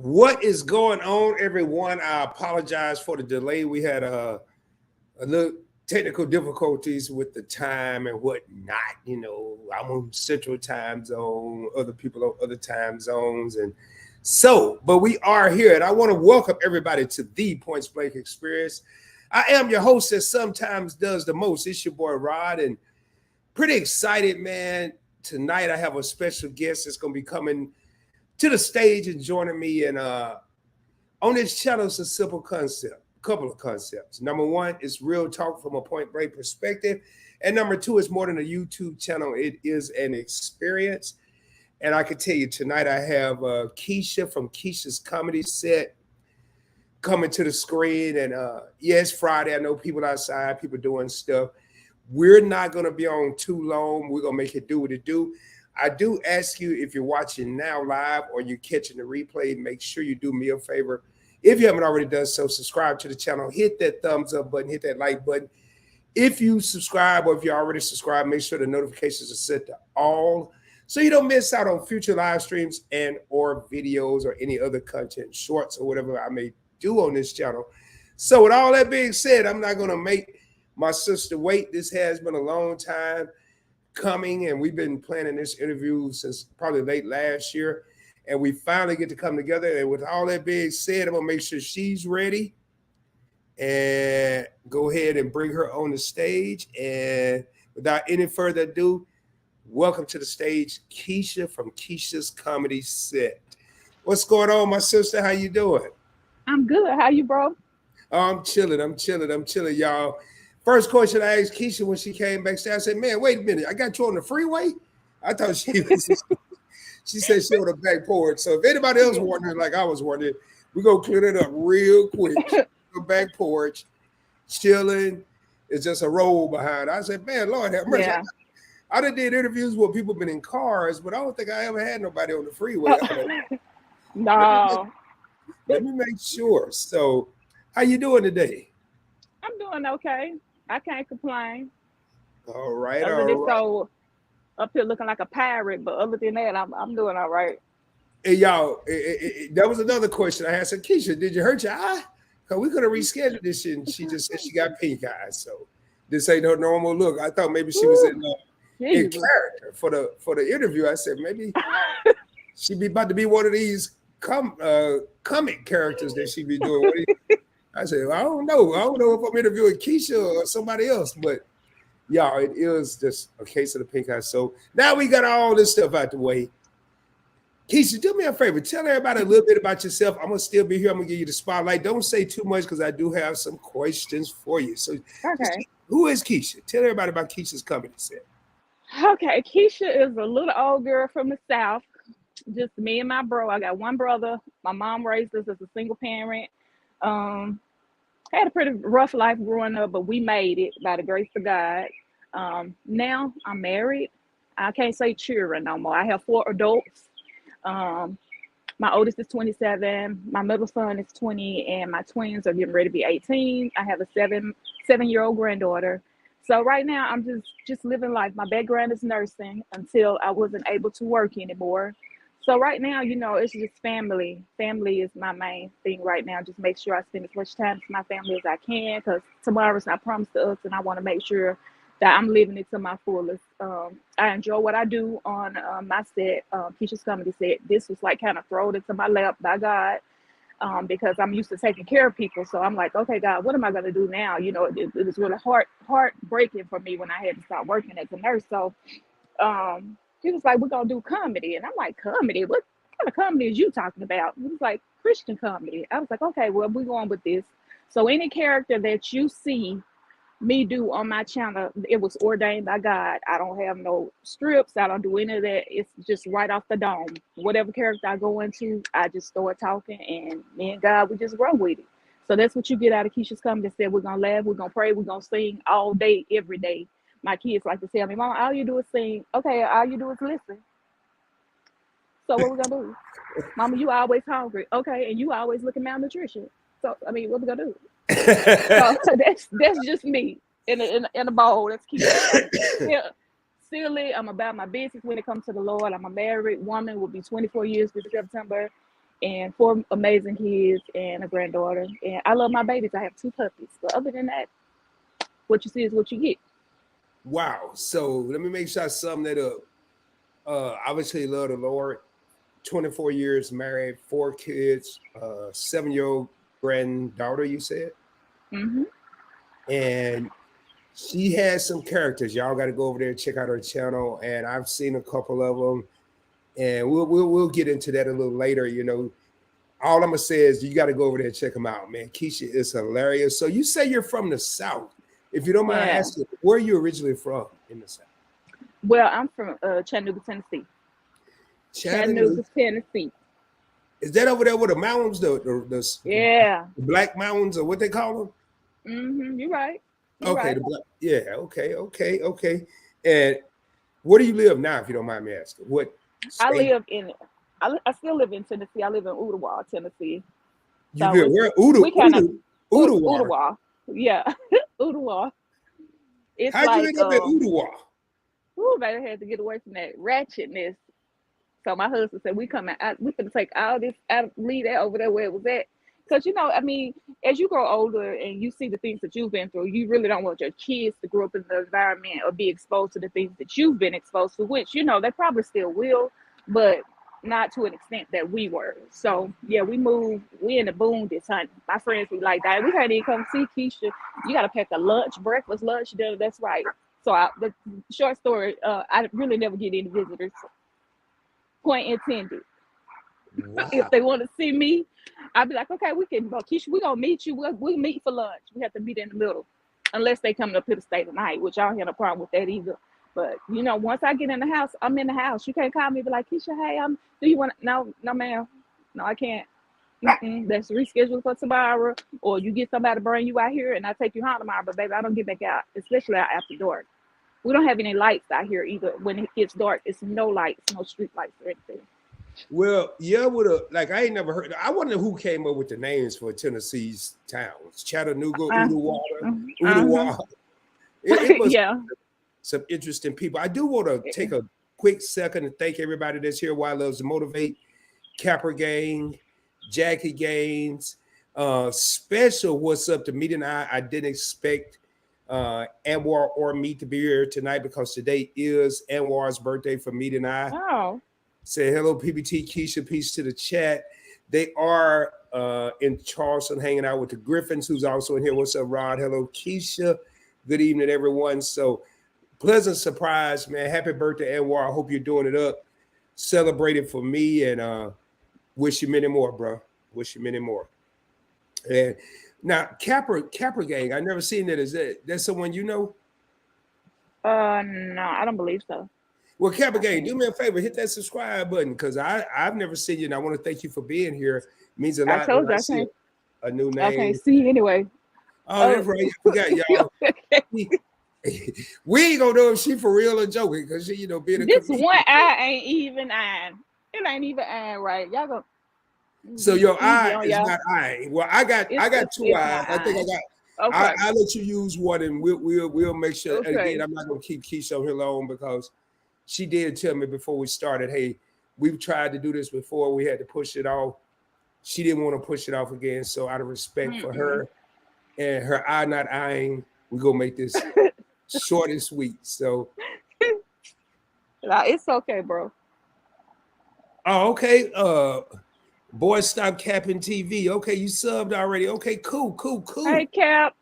What is going on, everyone? I apologize for the delay. We had a little technical difficulties with the time and whatnot. I'm on Central Time Zone, other people on other time zones, and but we are here, and I want to welcome everybody to the Points Blank Experience. I am your host that sometimes does the most. It's your boy Rod, and pretty excited, man. Tonight I have a special guest that's going to be coming to the stage and joining me. And on this channel, it's a simple concept, a couple of concepts. Number one is real talk from a point blank perspective. And number two is more than a YouTube channel. It is an experience. And I can tell you tonight, I have Kesha from Kesha's comedy set coming to the screen. And yeah, it's Friday. I know people outside, people doing stuff. We're not going to be on too long. We're going to make it do what it do. I do ask you, if you're watching now live or you're catching the replay, make sure you do me a favor. If you haven't already done so, subscribe to the channel, hit that thumbs up button, hit that like button. If you subscribe or if you're already subscribed, make sure the notifications are set to all so you don't miss out on future live streams and or videos or any other content, shorts or whatever I may do on this channel. So with all that being said, I'm not going to make my sister wait. This has been a long time coming, and we've been planning this interview since probably late last year, and we finally get to come together. And with all that being said, I'm gonna make sure she's ready and go ahead and bring her on the stage. And without any further ado, welcome to the stage, Kesha from Kesha's comedy set. What's going on, my sister? How you doing? I'm good. How you, bro? Oh, I'm chilling, y'all. First question I asked Kesha when she came backstage, I said, man, wait a minute. I got you on the freeway? I thought she was, she said she on the back porch. So if anybody else wondering, like I was wondering, we're going to clear it up real quick. The back porch, chilling. It's just a roll behind. I said, man, Lord have mercy. Yeah. I done did interviews where people been in cars, but I don't think I ever had nobody on the freeway. No. Let me make sure. So how you doing today? I'm doing okay. I can't complain. All right, So up here looking like a pirate, but other than that, I'm doing all right. Hey, y'all, that was another question I had. Said, Kesha, did you hurt your eye? Because we could have rescheduled this shit, and she just said she got pink eyes. So this ain't her normal look. I thought maybe she was in character for the interview. I said maybe she be about to be one of these comic characters that she be doing. I said, I don't know. I don't know if I'm interviewing Kesha or somebody else, but y'all, it is just a case of the pink eye. So now we got all this stuff out the way. Kesha, do me a favor. Tell everybody a little bit about yourself. I'm going to still be here. I'm going to give you the spotlight. Don't say too much because I do have some questions for you. So okay. Who is Kesha? Tell everybody about Kesha's comedy set. Okay, Kesha is a little old girl from the South. Just me and my bro. I got one brother. My mom raised us as a single parent. Had a pretty rough life growing up, but we made it by the grace of God. Now I'm married. I can't say children no more. I have 4 adults. My oldest is 27. My middle son is 20, and my twins are getting ready to be 18. I have a 7-year-old granddaughter. So right now I'm just living life. My background is nursing until I wasn't able to work anymore. So right now, it's just family. Family is my main thing right now. Just make sure I spend as much time with my family as I can, because tomorrow's not promised to us, and I want to make sure that I'm living it to my fullest. I enjoy what I do on my set, Kesha's comedy set. This was like kind of thrown into my lap by God, because I'm used to taking care of people. So I'm like, okay, God, what am I going to do now? It was really heartbreaking for me when I had to start working as a nurse. So he was like, we're going to do comedy. And I'm like, comedy? What kind of comedy is you talking about? He was like, Christian comedy. I was like, okay, well, we're going with this. So any character that you see me do on my channel, it was ordained by God. I don't have no strips. I don't do any of that. It's just right off the dome. Whatever character I go into, I just start talking, and me and God, we just run with it. So that's what you get out of Kesha's comedy set. We're going to laugh, we're going to pray, we're going to sing all day, every day. My kids like to tell me, Mama, all you do is sing. Okay, all you do is listen. So what we gonna do? Mama, you always hungry. Okay, and you always looking malnutrition. So what we gonna do? So that's just me in a bowl. That's Kesha. Silly. I'm about my business when it comes to the Lord. I'm a married woman. Will be 24 years this September. and 4 amazing kids and a granddaughter. And I love my babies. I have 2 puppies. But other than that, what you see is what you get. Wow. So let me make sure I sum that up. Obviously, love the Lord. 24 years married, 4 kids, 7-year-old granddaughter, you said? Hmm. And she has some characters. Y'all got to go over there and check out her channel. And I've seen a couple of them. And we'll get into that a little later. You know, all I'm gonna say is you got to go over there and check them out, man. Kesha is hilarious. So you say you're from the South. If you don't mind Yeah. asking, where are you originally from in the South? Well, I'm from Chattanooga, Tennessee. Chattanooga. Chattanooga, Tennessee. Is that over there with the mountains, the Yeah. black mountains, or what they call them? You're right. You're Okay, right. the black. Yeah. Okay. And where do you live now, if you don't mind me asking? What I state? live in. I still live in Tennessee. I live in Ottawa, Tennessee. You So live it's where? we kind of Udawa. Ottawa. Yeah, Ottawa. It's How'd you like end up at Udawa? ooh, baby, I had to get away from that ratchetness. So my husband said, "We coming out. We gonna take all this out, leave that over there where it was at." Because I mean, as you grow older and you see the things that you've been through, you really don't want your kids to grow up in the environment or be exposed to the things that you've been exposed to. Which they probably still will, but not to an extent that we were. So yeah, we moved. We in the boon this hunting. My friends be like, "That we can't even come see Kesha. You got to pack a lunch, breakfast, lunch, dinner." That's right. So the short story, I really never get any visitors. Point intended. If Wow. they want to see me, I'd be like, okay, we can, well, Keisha, we're going to meet you. We'll meet for lunch. We have to meet in the middle. Unless they come up to the stay tonight, which I don't have no problem with that either. But, once I get in the house, I'm in the house. You can't call me and be like, Keisha, hey, do you want to, no, ma'am. No, I can't. That's rescheduled for tomorrow. Or you get somebody to bring you out here and I take you home tomorrow. But, baby, I don't get back out, especially out after dark. We don't have any lights out here either. When it gets dark, it's no lights, no street lights or anything. Well, yeah, I ain't never heard. I wonder who came up with the names for Tennessee's towns: Chattanooga, Uh, uh-huh. Udawa. It must Yeah. be some interesting people. I do want to take a quick second and thank everybody that's here. Why Loves to Motivate, Capper Gang, Jackie Gaines, special. What's up to Meet and I didn't expect Anwar or me to be here tonight because today is Anwar's birthday for Meet and I. Oh. Say hello, PBT Kesha. Peace to the chat. They are in Charleston hanging out with the Griffins, who's also in here. What's up, Rod? Hello, Kesha. Good evening, everyone. So pleasant surprise, man. Happy birthday, Anwar. I hope you're doing it up. Celebrate it for me and wish you many more, bro. Wish you many more. And now, Capper Gang, I never seen that. Is that someone you know? No, I don't believe so. Well, Capper I Gang, do can't. me a favor, hit that subscribe button because I've never seen you, and I want to thank you for being here. It means a I lot when told I you see a new I can't name. see anyway. Oh, Oh. that's right. I forgot, y'all. We ain't gonna know if she for real or joking because she, being a This comedian. one eye ain't even eyeing. It ain't even eyeing right. Y'all go So your easy eye on is y'all. not eyeing. Well, I got two It's eyes. not I think I eyeing. got. Okay. I'll let you use one, and we'll make sure. And again, Okay. I'm not gonna keep Keisha on here long because she did tell me before we started, hey, we've tried to do this before. We had to push it off. She didn't want to push it off again. So out of respect for Mm-mm. her and her eye not eyeing, we're gonna make this short and sweet. So Nah, it's okay, bro. okay. Boys Stop Capping TV. Okay, you subbed already. Okay, cool. Hey, Cap.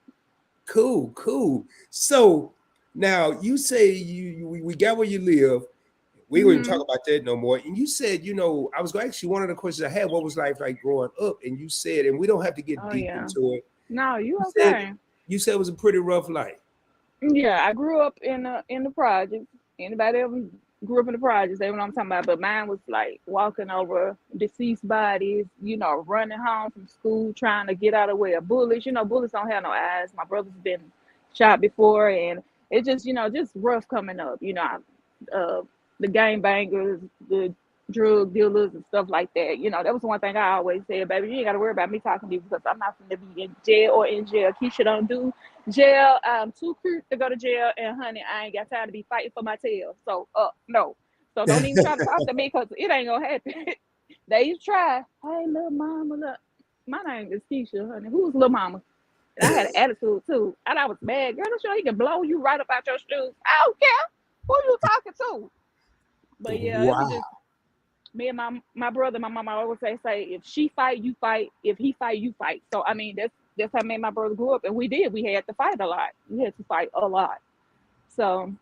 Cool. So now you say we got where you live. We wouldn't Mm-hmm. talk about that no more. And you said, I was going to ask you one of the questions I had. What was life like growing up? And you said, and we don't have to get Oh deep yeah. into it. No, you You said okay. you said it was a pretty rough life. Yeah, I grew up in the projects. Anybody ever grew up in the projects? They know what I'm talking about. But mine was like walking over deceased bodies, running home from school, trying to get out of the way of bullets. Bullets don't have no eyes. My brother's been shot before, and it just rough coming up. Uh, the gang bangers, the drug dealers, and stuff like that. That was one thing I always said, baby, you ain't got to worry about me talking to you because I'm not going to be in jail or in jail. Keisha don't do jail. I'm too cute to go to jail, and honey, I ain't got time to be fighting for my tail. So, no. So don't even try to talk to me because it ain't gonna happen. They used to try. Hey, little mama, look. My name is Kesha, honey. Who's little mama? And I had an attitude too. And I was mad. Girl, I'm sure he can blow you right up out your shoes. I don't care. Who you talking to? But yeah, it was Wow. just me and my brother, my mama always say, if she fight, you fight. If he fight, you fight. So I mean, that's how me and my brother grew up, and we did. We had to fight a lot. We had to fight a lot. So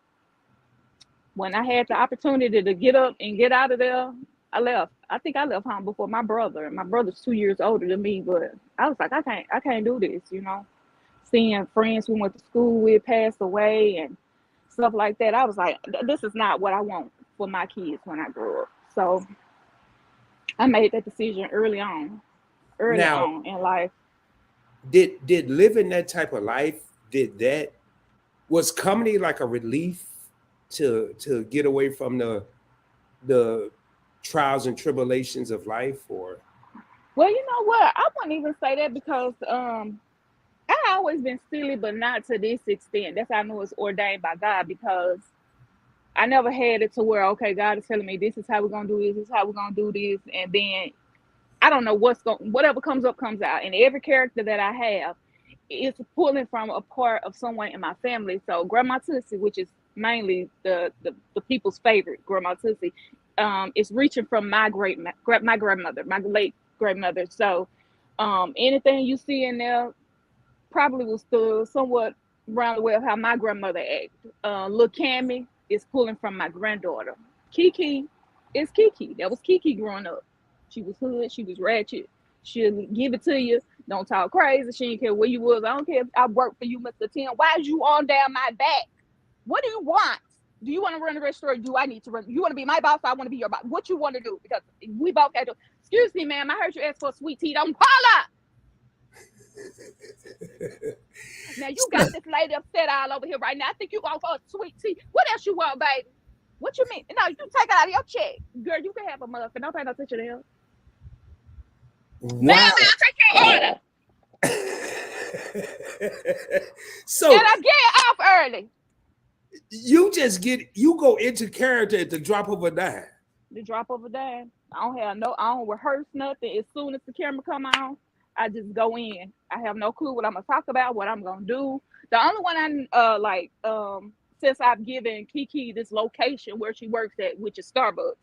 when I had the opportunity to get up and get out of there, I left. I think I left home before my brother. My brother's 2 years older than me, but I was like, I can't do this, Seeing friends we went to school with pass away and stuff like that. I was like, this is not what I want for my kids when I grow up. So I made that decision early Now, on in life. did living that type of life, was comedy like a relief to get away from the trials and tribulations of life, or Well, you know what? I wouldn't even say that because I always been silly, but not to this extent. That's how I know it's ordained by God because I never had it to where, okay, God is telling me this is how we're gonna do this is how we're gonna do this, and then I don't know whatever comes up comes out. And every character that I have is pulling from a part of someone in my family. So Grandma Tootsie, which is mainly the people's favorite, Grandma Tootsie, is reaching from my grandmother, my late grandmother. So anything you see in there probably was still somewhat around the way of how my grandmother acted. Little Cammy is pulling from my granddaughter. Kiki is Kiki. That was Kiki growing up. She was hood. She was ratchet. She'll give it to you. Don't talk crazy. She didn't care where you was. I don't care if I work for you, Mr. Tim. Why is you on down my back? What do you want? Do you want to run the restaurant? Do I need to run? You want to be my boss? I want to be your boss. What you want to do? Because we both got to. Excuse me, ma'am. I heard you ask for a sweet tea. Don't holler. Now you got this lady upset all over here right now. I think you going for a sweet tea. What else you want, baby? What you mean? No, you take it out of your check. Girl, you can have a muffin. Don't pay no attention to him. Ma'am, wow. I'll take your order. So And I get off early. you go into character at the drop of a dime. The drop of a dime. I don't rehearse nothing. As soon as the camera come on, I just go in. I have no clue what I'm gonna talk about, what I'm gonna do. The only one since I've given Kiki this location where she works at, which is Starbucks.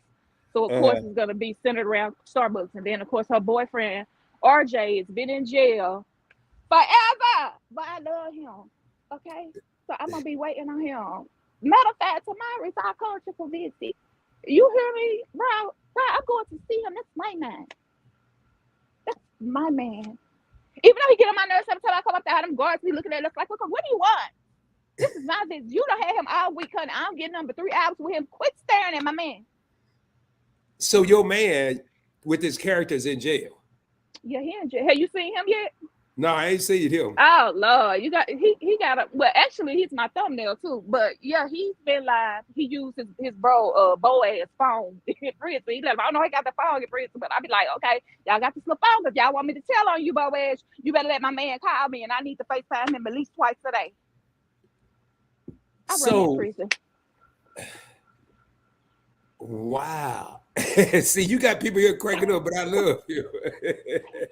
So of course it's gonna be centered around Starbucks. And then of course her boyfriend, RJ, has been in jail forever. But I love him. Okay? So I'm gonna be waiting on him. Matter of fact, tomorrow is our culture for visit. You hear me, bro? Bro, I'm going to see him. That's my man. That's my man. Even though he get on my nerves every time I come up there, them guards be looking at us like, what do you want? This is not this. You don't have him all week, honey. I'm getting number 3 hours with him. Quit staring at my man. So your man with his characters in jail. Yeah, he in jail. Have you seen him yet? No, I ain't seen him. Oh Lord, he got a well. Actually, he's my thumbnail too. But yeah, he's been live. He used his Boaz phone in prison. He let him. I don't know. He got the phone in prison, but I be like, okay, y'all got this little phone. If y'all want me to tell on you, Boaz, you better let my man call me, and I need to FaceTime him at least twice a day. I run in prison. Wow. See, you got people here cracking up, but I love you.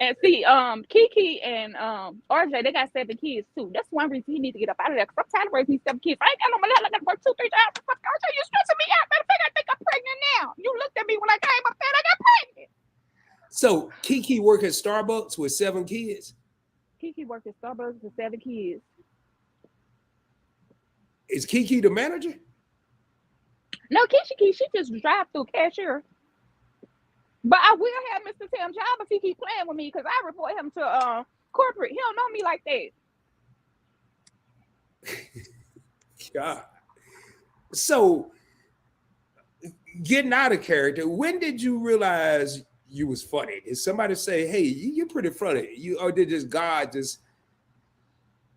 And see, Kiki and RJ, they got 7 kids too. That's one reason he need to get up out of there. Cause I'm tired of raising these 7 kids. I ain't got no money. I got to work 2-3 jobs. RJ, you stressing me out. Matter of fact, I think I'm pregnant now. You looked at me when I came up there and I got pregnant. So Kiki work at Starbucks with 7 kids. Kiki worked at Starbucks with 7 kids. Is Kiki the manager? No, Kiki, she just drive through cashier. But I will have Mr. Tim job if he keep playing with me because I report him to corporate. He don't know me like that. God. So getting out of character, when did you realize you was funny? Did somebody say, hey, you're pretty funny? Or did just God just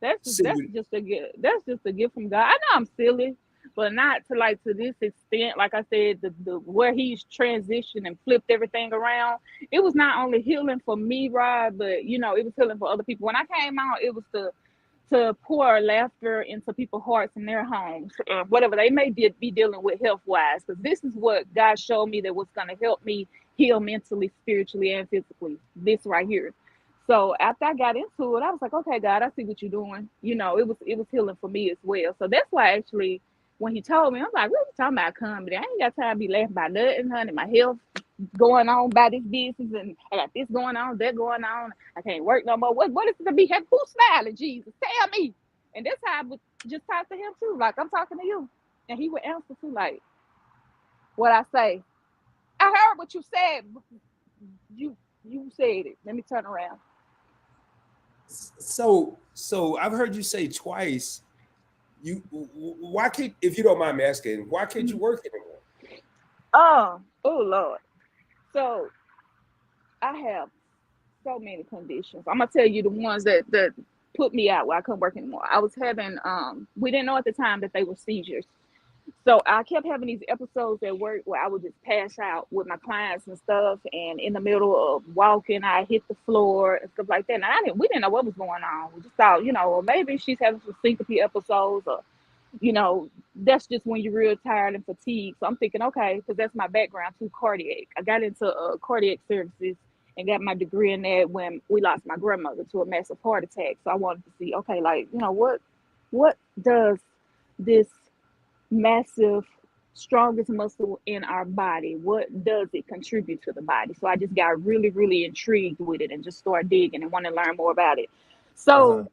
That's just a gift. That's just a gift from God. I know I'm silly, but not to this extent. Like I said, the where he's transitioned and flipped everything around. It was not only healing for me, Rod, but it was healing for other people. When I came out, it was to pour laughter into people's hearts in their homes, whatever they may be dealing with health wise. Because this is what God showed me that was going to help me heal mentally, spiritually, and physically. This right here. So after I got into it, I was like, okay, God, I see what you're doing. It was healing for me as well. So that's why actually when he told me, I'm like, what are you talking about comedy? I ain't got time to be laughing about nothing, honey. My health going on by this business, and I got this going on, that going on. I can't work no more. What is it to be happy? Who's smiling, Jesus? Tell me. And that's how I would just talk to him too. Like I'm talking to you. And he would answer too, like, what I say. I heard what you said. You said it. Let me turn around. So I've heard you say twice. Why can't, if you don't mind me asking, why can't you work anymore? Oh Lord. So I have so many conditions. I'm gonna tell you the ones that put me out where I couldn't work anymore. I was having we didn't know at the time that they were seizures. So I kept having these episodes at work where I would just pass out with my clients and stuff, and in the middle of walking, I hit the floor and stuff like that. And we didn't know what was going on. We just thought, well, maybe she's having some syncope episodes, or that's just when you're real tired and fatigued. So I'm thinking, okay, because that's my background too, cardiac. I got into cardiac services and got my degree in that when we lost my grandmother to a massive heart attack. So I wanted to see, okay, like, what does this massive strongest muscle in our body, what does it contribute to the body? So I just got really, really intrigued with it and just started digging and wanted to learn more about it. Uh-huh. So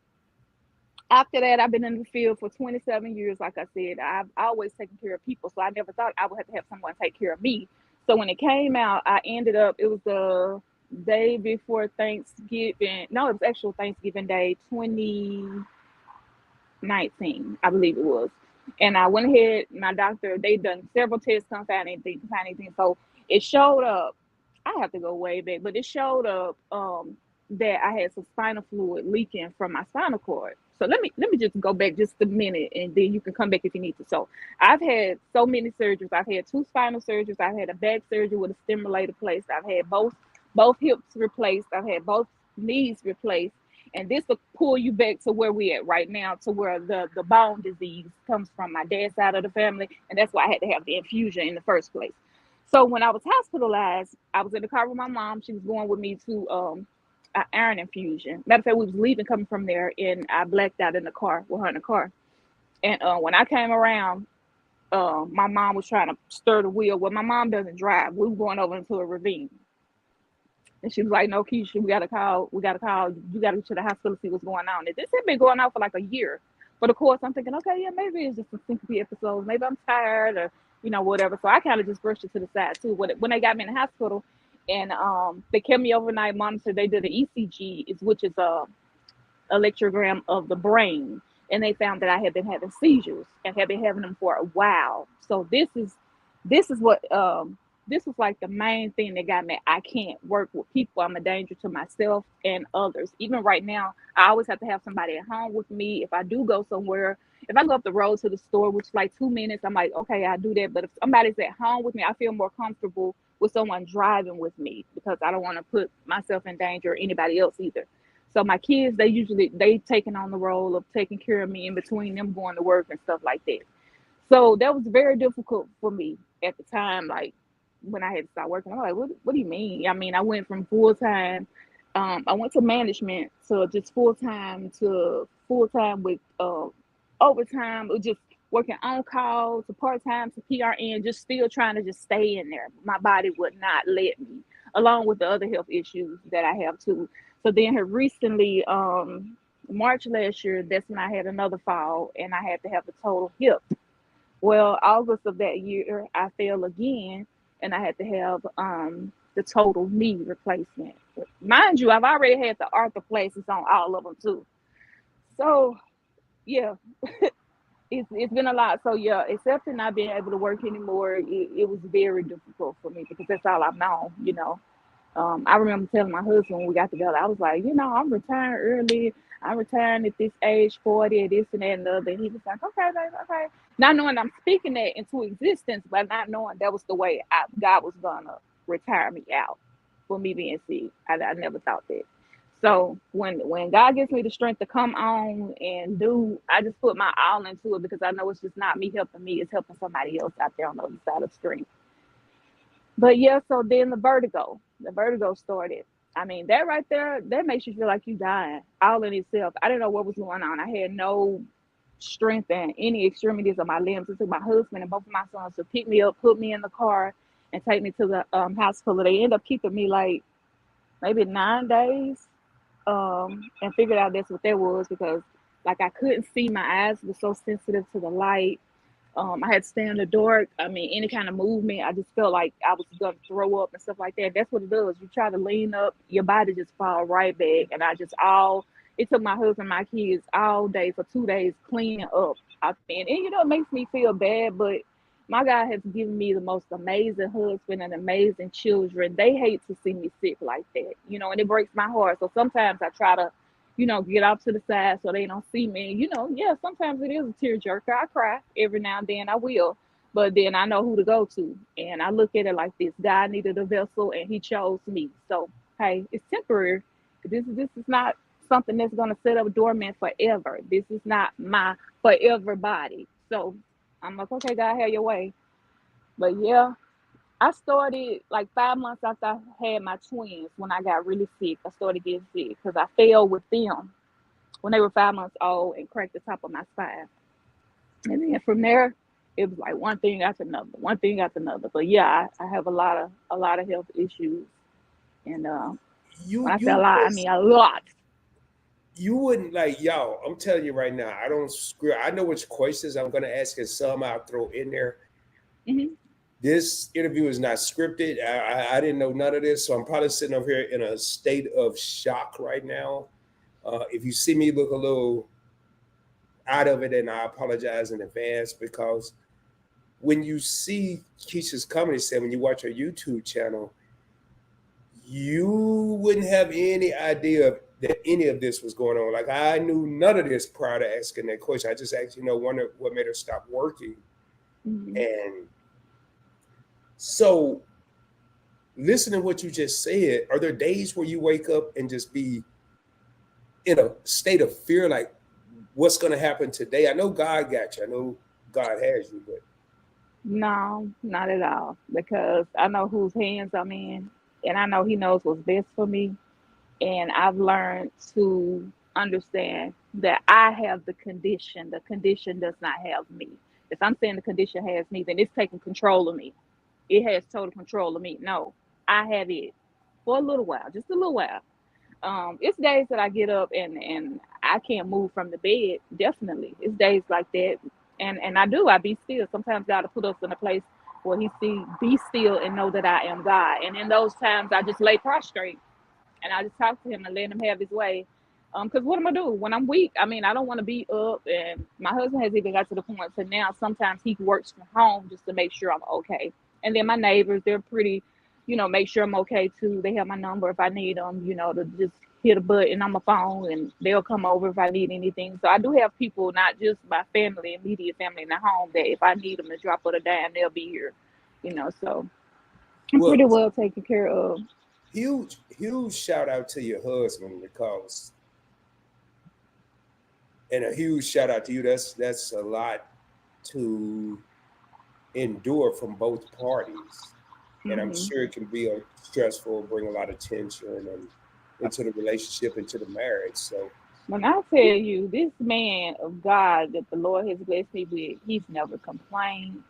after that, I've been in the field for 27 years. Like I said, I've always taken care of people, so I never thought I would have to have someone take care of me. So when it came out, I ended up, it was the day before Thanksgiving. No, it was actual Thanksgiving Day, 2019, I believe it was. And I went ahead, my doctor, they done several tests, couldn't find anything. So it showed up, I have to go way back, but it showed up that I had some spinal fluid leaking from my spinal cord. So let me just go back just a minute, and then you can come back if you need to. So I've had so many surgeries. I've had two spinal surgeries. I've had a back surgery with a stimulator placed. I've had both hips replaced. I've had both knees replaced. And this will pull you back to where we at right now, to where the bone disease comes from my dad's side of the family. And that's why I had to have the infusion in the first place. So when I was hospitalized, I was in the car with my mom. She was going with me to an iron infusion. Matter of fact, we was leaving coming from there, and I blacked out in the car with her in the car. And when I came around, my mom was trying to stir the wheel. Well, my mom doesn't drive. We were going over into a ravine. And she was like, no, Keisha, we gotta call, you gotta go to the hospital, see what's going on. And this had been going on for like a year. But of course, I'm thinking, okay, yeah, maybe it's just some syncope episodes. Maybe I'm tired, or, whatever. So I kind of just brushed it to the side too. When they got me in the hospital, and they kept me overnight monitored, they did an ECG, which is a electrogram of the brain. And they found that I had been having seizures and had been having them for a while. So this is what this was like the main thing that got me. I can't work with people. I'm a danger to myself and others. Even right now, I always have to have somebody at home with me. If I do go somewhere, if I go up the road to the store, which is like 2 minutes, I'm like, okay, I do that. But if somebody's at home with me, I feel more comfortable with someone driving with me, because I don't want to put myself in danger, or anybody else either. So my kids, they taking on the role of taking care of me in between them going to work and stuff like that. So that was very difficult for me at the time. Like when I had to start working, I'm like, what do you mean? I mean, I went from full time, I went to management, to just full time, to full time with overtime, or just working on call, to part time, to PRN, just still trying to just stay in there. My body would not let me, along with the other health issues that I have too. So then here recently, March last year, that's when I had another fall, and I had to have a total hip. Well, August of that year, I fell again, and I had to have the total knee replacement. Mind you, I've already had the arthroplaces on all of them too. So yeah, it's been a lot. So yeah, except for not being able to work anymore, it was very difficult for me, because that's all I've known. I remember telling my husband when we got together, I was like, I'm retiring early. I'm retiring at this age, 40, this and that and the other. And he was like, okay, baby, okay. Not knowing I'm speaking that into existence, but not knowing that was the way God was going to retire me out for me being sick. I never thought that. So when God gives me the strength to come on and do, I just put my all into it because I know it's just not me helping me, it's helping somebody else out there on the other side of the screen. But yeah, so then the vertigo started. I mean, that right there, that makes you feel like you dying all in itself. I didn't know what was going on. I had no strength in any extremities of my limbs. It took my husband and both of my sons to pick me up, put me in the car, and take me to the hospital. They ended up keeping me like maybe 9 days, and figured out that's what that was because like I couldn't see, my eyes were so sensitive to the light. I had to stay in the dark. I mean, any kind of movement, I just felt like I was gonna throw up and stuff like that. That's what it does. You try to lean up, your body just fall right back. And I just all it took my husband, and my kids all day for 2 days cleaning up. And you know, it makes me feel bad, but my God has given me the most amazing husband and amazing children. They hate to see me sick like that, you know, and it breaks my heart. So sometimes I try to, you know, get off to the side so they don't see me. You know, yeah, sometimes it is a tearjerker. I cry every now and then. I will, but then I know who to go to, and I look at it like this: God needed a vessel, and He chose me. So hey, it's temporary. This is not something that's gonna sit up dormant forever. This is not my forever body. So I'm like, okay, God, have your way. But yeah, I started like 5 months after I had my twins when I got really sick. I started getting sick because I fell with them when they were 5 months old and cracked the top of my spine. And then from there, it was like one thing after another, one thing after another. But yeah, I have a lot of health issues, and when You I say a you lot, I just mean a lot. you wouldn't like y'all. I'm telling you right now. I don't screw. I know which questions I'm gonna ask, and some I'll throw in there. Hmm. This interview is not scripted. I didn't know none of this, so I'm probably sitting over here in a state of shock right now. If you see me look a little out of it, and I apologize in advance because when you see Keisha's comedy set, when you watch her YouTube channel, you wouldn't have any idea that any of this was going on. Like I knew none of this prior to asking that question. I just asked, wonder what made her stop working. Hmm. And so, listening to what you just said, are there days where you wake up and just be in a state of fear, like what's going to happen today? I know God got you. I know God has you, but No, not at all. Because I know whose hands I'm in, and I know He knows what's best for me. And I've learned to understand that I have the condition. The condition does not have me. If I'm saying the condition has me, then it's taking control of me. It has total control of me. No, I have it for a little while, just a little while. It's days that I get up and I can't move from the bed. Definitely, it's days like that, and I be still. Sometimes God will put us in a place where He see be still and know that I am God. And in those times, I just lay prostrate and I just talk to Him and let Him have His way. Because what am I do when I'm weak? I mean, I don't want to be up. And my husband has even got to the point to now. Sometimes he works from home just to make sure I'm okay. And then my neighbors, they're pretty, make sure I'm okay too. They have my number if I need them, to just hit a button on my phone and they'll come over if I need anything. So I do have people, not just my family, immediate family in the home, that if I need them to drop of a dime, they'll be here. So I'm well, pretty well taken care of. huge shout out to your husband because, and a huge shout out to you. That's a lot to endure from both parties, and I'm Hmm. sure it can be a stressful, bring a lot of tension and into the relationship, into the marriage. So, When I tell you, this man of God that the Lord has blessed me with, he's never complained.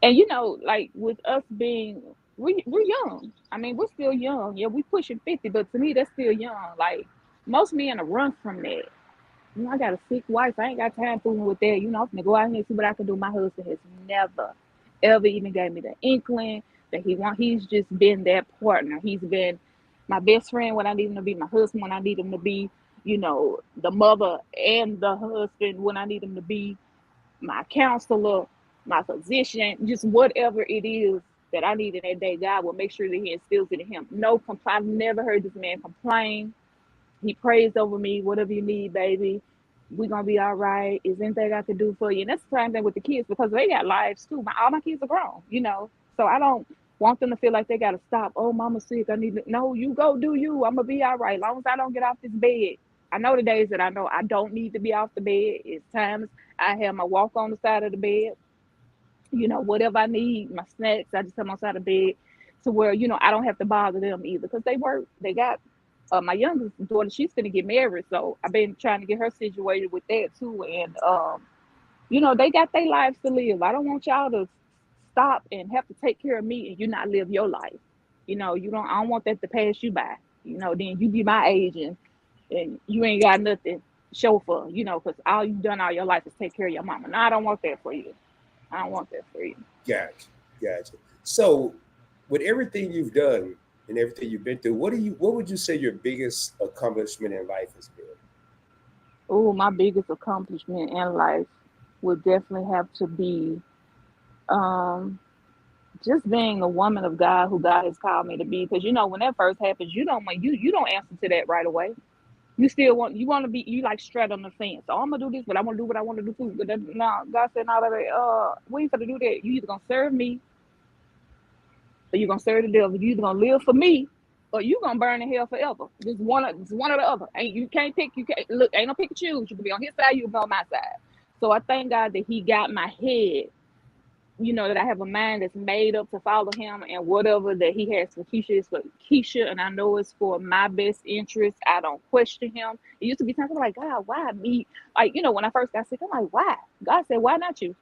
And like with us being, we're young. I mean, we're still young. Yeah, we pushing 50, but to me, that's still young. Like most men are run from that. I got a sick wife. I ain't got time fooling with that. I'm gonna go out here and see what I can do. My husband has never, ever even gave me the inkling that he want. He's just been that partner. He's been my best friend when I need him to be, my husband when I need him to be, the mother and the husband when I need him to be, my counselor, my physician, just whatever it is that I need in that day. God will make sure that He instills it in him. No complaint. I've never heard this man complain. He prays over me. Whatever you need, baby, we're gonna be all right. Is anything I can do for you? And that's the same thing with the kids because they got lives too. All my kids are grown. So I don't. Want them to feel like they gotta stop. Oh, mama's sick. I need to. No, you go do you. I'm gonna be all right. As long as I don't get off this bed. I know the days that I know I don't need to be off the bed. It's times I have my walk on the side of the bed. Whatever I need, my snacks, I just come outside of bed to where, I don't have to bother them either because they work. They got my youngest daughter, she's gonna get married. So I've been trying to get her situated with that too. And they got their lives to live. I don't want y'all to stop and have to take care of me and you not live your life. I don't want that to pass you by. Then you be my age and you ain't got nothing to show for, because all you've done all your life is take care of your mama. No, I don't want that for you. I don't want that for you. Gotcha. So, with everything you've done and everything you've been through, what would you say your biggest accomplishment in life has been? Oh, my biggest accomplishment in life would definitely have to be um, just being the woman of God who God has called me to be. Because when that first happens, you don't answer to that right away. You want to be you like straight on the fence. So I'm gonna do this, but I want to do what I want to do too. But no, God said no, we ain't gonna do that. You either gonna serve me or you gonna serve the devil. You either gonna live for me or you gonna burn in hell forever. Just one or the other. Ain't you can't pick. You can't look. Ain't no pick and choose. You can be on his side. You can be on my side. So I thank God that He got my head. That I have a mind that's made up to follow Him, and whatever that He has for Keisha is for Keisha, and I know it's for my best interest. I don't question Him. It used to be times I'm like, God, why me? Like, when I first got sick, I'm like, why? God said, why not you?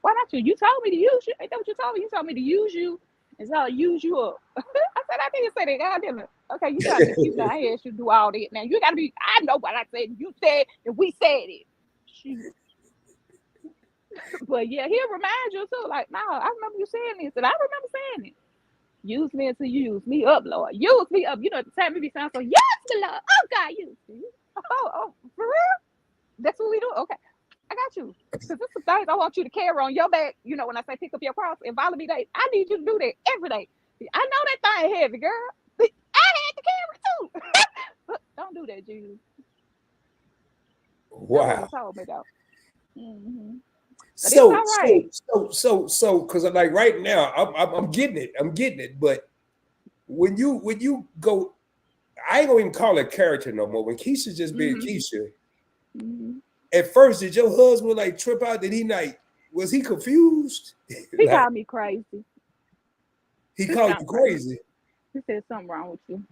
Why not you? You told me to use you. Ain't that what you told me? You told me to use you, and so I'll use you up. I said, I didn't say that. God didn't. Okay, you trying to excuse me. I asked you to do all that. Now you gotta be. I know what I said. You said, and we said it. Shoot. But yeah, He'll remind you too. Like, no, I remember you saying this, and I remember saying it. Use me until you use me up, Lord. Use me up. At the time it be sound so, yes, Lord. Oh God, use me. Oh, for real? That's what we do. Okay, I got you. Because this is things I want you to carry on your back. When I say pick up your cross and follow me, I need you to do that every day. I know that thing heavy, girl. I had to carry it too. But don't do that, Jesus. That's what He Wow. told me though. hmm But it's So, all right. because like right now, I'm getting it. I'm getting it. But when you go, I ain't gonna even call it character no more. When Keisha just being hmm Keisha, hmm at first, did your husband like trip out? Did he like? Was he confused? He Like called me crazy. he He called you sound crazy. crazy? He said something wrong with you.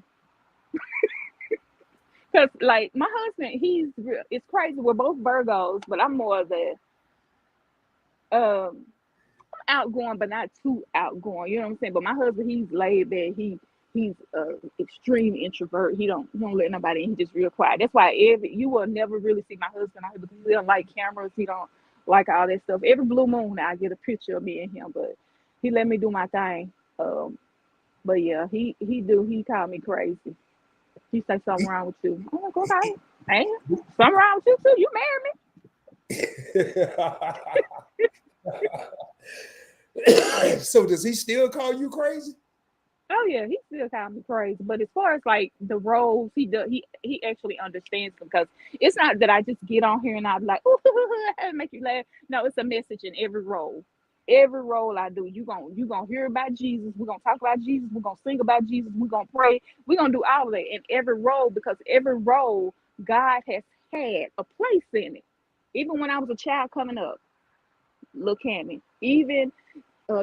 Cause like my husband, he's real. It's crazy. We're both Virgos, but I'm more of the um outgoing, but not too outgoing. You know what I'm saying? But my husband, he's laid back. He's extreme introvert. He don't let nobody in. He's just real quiet. That's why you will never really see my husband out here because he don't like cameras. He don't like all that stuff. Every blue moon, I get a picture of me and him, but he let me do my thing. But yeah, he called me crazy. He say something wrong with you. I'm like, okay, hey, something wrong with you too. You married So does he still call you crazy? Oh yeah, he still called me crazy. But as far as like the roles, he does he actually understands them because it's not that I just get on here and I'm like, ooh, make you laugh. No, it's a message in every role. Every role I do, you gonna hear about Jesus. We're gonna talk about Jesus. We're gonna sing about Jesus. We're gonna pray. We're gonna do all of that in every role because every role God has had a place in it. Even when I was a child coming up, look at me. Even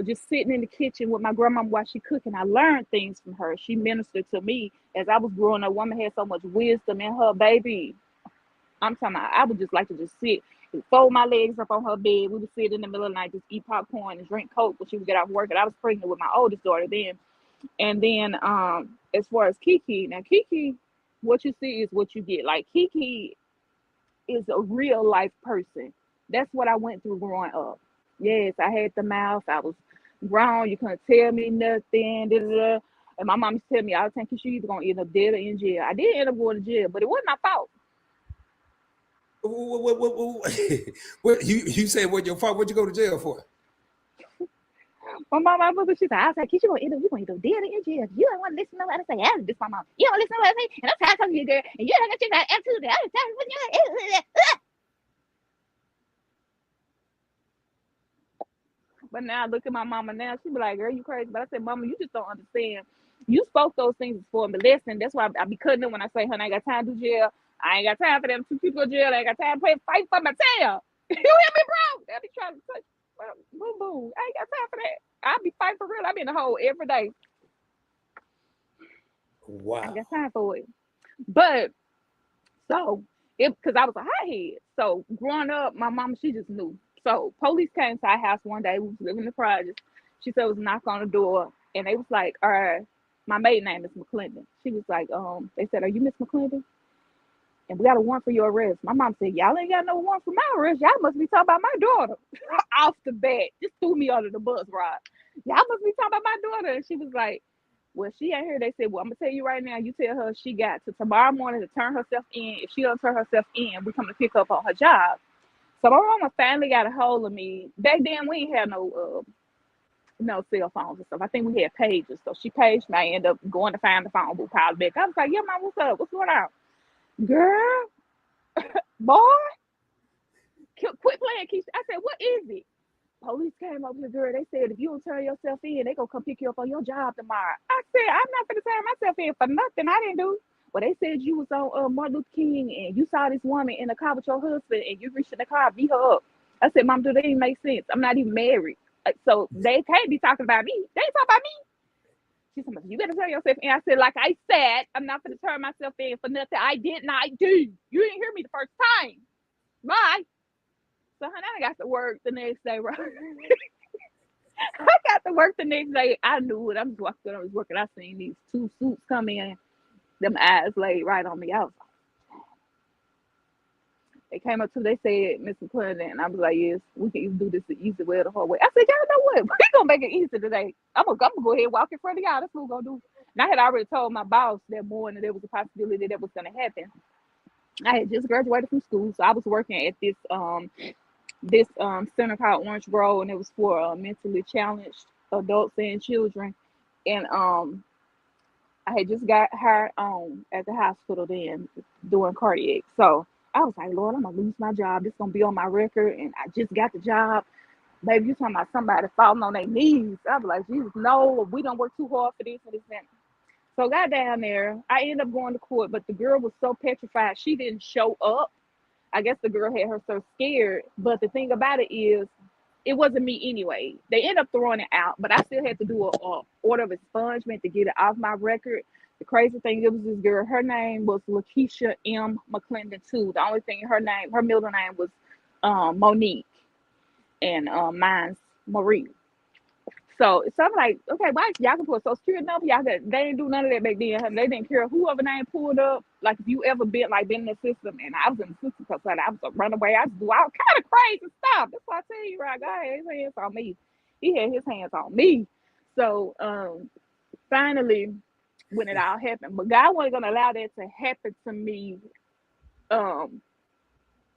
just sitting in the kitchen with my grandma while she cooking. I learned things from her. She ministered to me as I was growing up. Woman had so much wisdom in her, baby. I'm talking about, I would just like to just sit and fold my legs up on her bed. We would sit in the middle of the night, just eat popcorn and drink Coke when she would get off work. And I was pregnant with my oldest daughter then. And then as far as Kiki, now Kiki, what you see is what you get. Like Kiki is a real life person. That's what I went through growing up. Yes, I had the mouth. I was grown. You couldn't tell me nothing. Da, da, da. And my mom used to tell me all the time, "Cause you either gonna end up dead or in jail." I did end up going to jail, but it wasn't my fault. What you said? What your fault? What you go to jail for? My mom, my mother, she said, "I said, kids, you gonna end up dead or in jail. You don't want to listen to nobody say, I this my mom. You don't listen to nobody say, and I'm tired of talking to you, girl. And you don't got your attitude. I'm tired of you." But now I look at my mama now, she be like, girl, you crazy. But I said, mama, you just don't understand. You spoke those things for a lesson. That's why I be cutting them when I say, honey, I ain't got time to do jail. I ain't got time for them two people in jail. I ain't got time to fight for my tail. You hear me, bro? They be trying to touch. Boom, boom. I ain't got time for that. I be fighting for real. I be in the hole every day. I ain't Wow. got time for it. But so it because I was a hothead. So growing up, my mama, she just knew. So police came to our house one day. We was living in the projects. She said it was a knock on the door, and they was like, "All right, my maiden name is McClendon." She was like, they said, "Are you Miss McClendon? And we got a warrant for your arrest." My mom said, "Y'all ain't got no warrant for my arrest. Y'all must be talking about my daughter." Off the bat, just threw me under the bus, right? Y'all must be talking about my daughter. And she was like, well, she ain't here. They said, well, I'm gonna tell you right now. You tell her she got to tomorrow morning to turn herself in. If she don't turn herself in, we come to pick up on her job. So my mama finally got a hold of me. Back then, we ain't had no cell phones and stuff. I think we had pages. So she paged me. I ended up going to find the phone booth, called back. I was like, yeah, mom, what's up? What's going on? Girl, boy, quit playing, Kesha. I said, what is it? Police came over here, girl. They said, if you don't turn yourself in, they gonna come pick you up on your job tomorrow. I said, I'm not gonna turn myself in for nothing. I didn't do. Well, they said you was on Martin Luther King and you saw this woman in the car with your husband and you reached in the car, beat her up. I said, Mom, do that even make sense? I'm not even married. So they can't be talking about me. They ain't talking about me. She said, you better turn yourself in. I said, like I said, I'm not gonna turn myself in for nothing I did not do. You didn't hear me the first time. Bye. So honey, I got to work the next day, right? I got to work the next day. I knew it. I'm just walking. I was working. I seen these two suits come in. Them eyes laid right on me. I was like, they came up to. They said, Mr. Clinton, and I was like, yes, we can do this the easy way or the hard way. I said, y'all know what? We gonna make it easy today. I'm gonna go ahead and walk in front of y'all. That's what we're gonna do. And I had already told my boss that morning there was a possibility that was gonna happen. I had just graduated from school, so I was working at this center called Orange Grove, and it was for mentally challenged adults and children. And I had just got hired on at the hospital then doing cardiac. So I was like, Lord, I'm gonna lose my job. This gonna be on my record, and I just got the job. Baby, you talking about somebody falling on their knees? I was like, Jesus, no, we don't work too hard for this and this and that. So I got down there. I ended up going to court, but the girl was so petrified she didn't show up. I guess the girl had her so scared. But the thing about it is, it wasn't me anyway. They ended up throwing it out, but I still had to do a order of expungement to get it off my record. The crazy thing, it was this girl. Her name was Lakeisha M. McClendon too. The only thing her middle name was Monique, and mine's Marie. So I'm like, okay, why y'all can put a social security number? They didn't do none of that back then. They didn't care whoever name pulled up. Like if you ever been in the system, and I was in the system because I was a runaway. I do all kind of crazy stuff. That's why I tell you, right? God had his hands on me. He had his hands on me. So finally, when it all happened, but God wasn't gonna allow that to happen to me, um,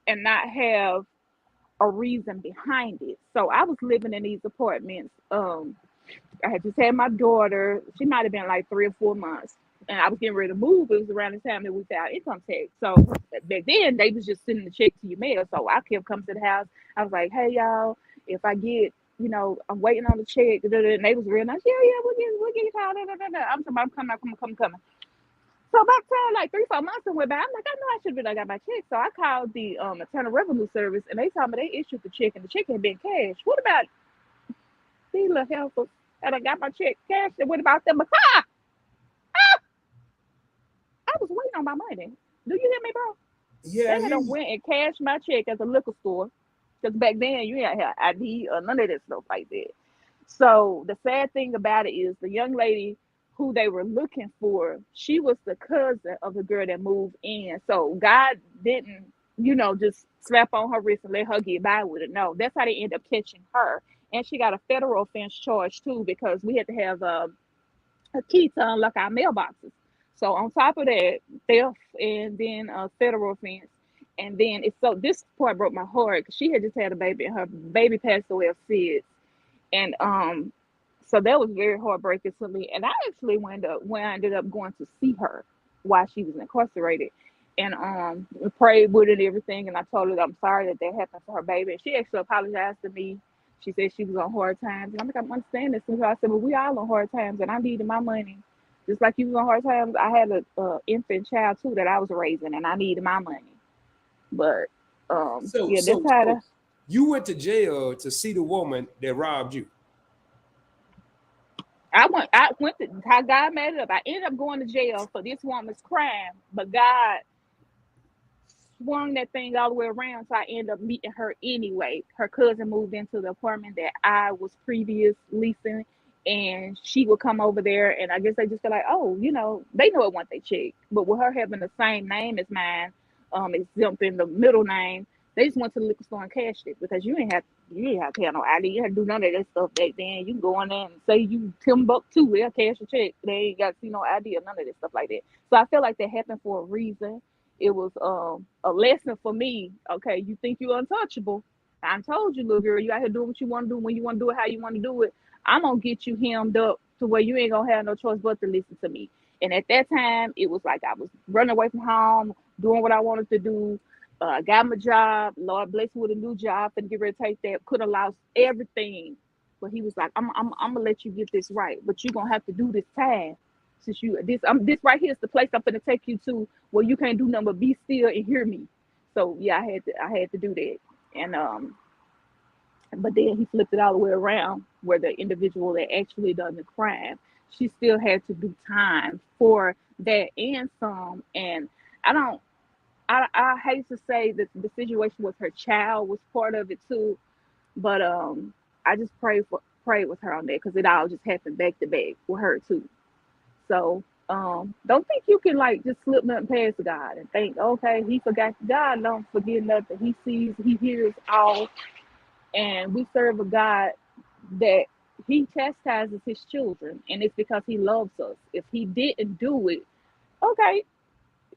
and not have a reason behind it. So I was living in these apartments. I had just had my daughter. She might have been like 3 or 4 months, and I was getting ready to move. It was around the time that we filed income tax. So back then, they was just sending the check to your mail. So I kept coming to the house. I was like, "Hey y'all, if I get, I'm waiting on the check." And they was real nice. Yeah, yeah, we'll get you called. I'm talking, I'm coming. So about time, like 3 4 months went by. I'm like, I know I should have been. I got my check. So I called the Internal Revenue Service, and they told me they issued the check, and the check had been cashed. What about these little helpers? And I got my check cashed. And what about them? I was waiting on my money. Do you hear me, bro? Yeah, I They had hear done you. went and cashed my check at the liquor store. Because back then you didn't have ID or none of that stuff like that. So the sad thing about it is the young lady who they were looking for, she was the cousin of the girl that moved in. So God didn't, just slap on her wrist and let her get by with it. No, that's how they end up catching her. And she got a federal offense charge too because we had to have a key to unlock our mailboxes. So on top of that, theft and then a federal offense. And then it's so this part broke my heart because she had just had a baby and her baby passed away of SIDS. And so that was very heartbreaking to me. And I actually ended up going to see her while she was incarcerated. And we prayed with it and everything. And I told her that I'm sorry that happened to her baby. And she actually apologized to me. She said she was on hard times. And I'm like, I'm understanding this. So I said, well, we all on hard times and I needed my money. Just like you was on hard times, I had a infant child too that I was raising and I needed my money. But So yeah, that's so how so you went to jail to see the woman that robbed you. I went to how God made it up. I ended up going to jail for this woman's crime, but God swung that thing all the way around, so I ended up meeting her anyway. Her cousin moved into the apartment that I was previous leasing, and she would come over there, and I guess they just feel like, oh, they know it once they check. But with her having the same name as mine, exempt in the middle name, they just went to the liquor store and cashed it because you ain't have to have no ID. You had to do none of that stuff back then. You can go in there and say you Timbuktu, they'll cash a check. They ain't got to see no ID or none of that stuff like that. So I feel like that happened for a reason. It was a lesson for me. Okay, you think you're untouchable. I told you, little girl, you out here doing what you want to do when you want to do it, how you want to do it. I'm gonna get you hemmed up to where you ain't gonna have no choice but to listen to me. And at that time, it was like I was running away from home, doing what I wanted to do. I got my job. Lord bless me with a new job and get ready to take that. Could have lost everything. But he was like, I'm gonna let you get this right. But you're gonna have to do this time. Since this right here is the place I'm gonna take you to where you can't do nothing but be still and hear me. So yeah, I had to do that. And but then he flipped it all the way around where the individual that actually done the crime, she still had to do time for that and some. And I don't I hate to say that the situation with her child was part of it too, but I just prayed with her on that because it all just happened back to back with her too. So don't think you can like just slip nothing past God and think, okay, he forgot. God don't forget nothing. He sees, he hears all, and we serve a God that he chastises his children, and it's because he loves us. If he didn't do it, okay,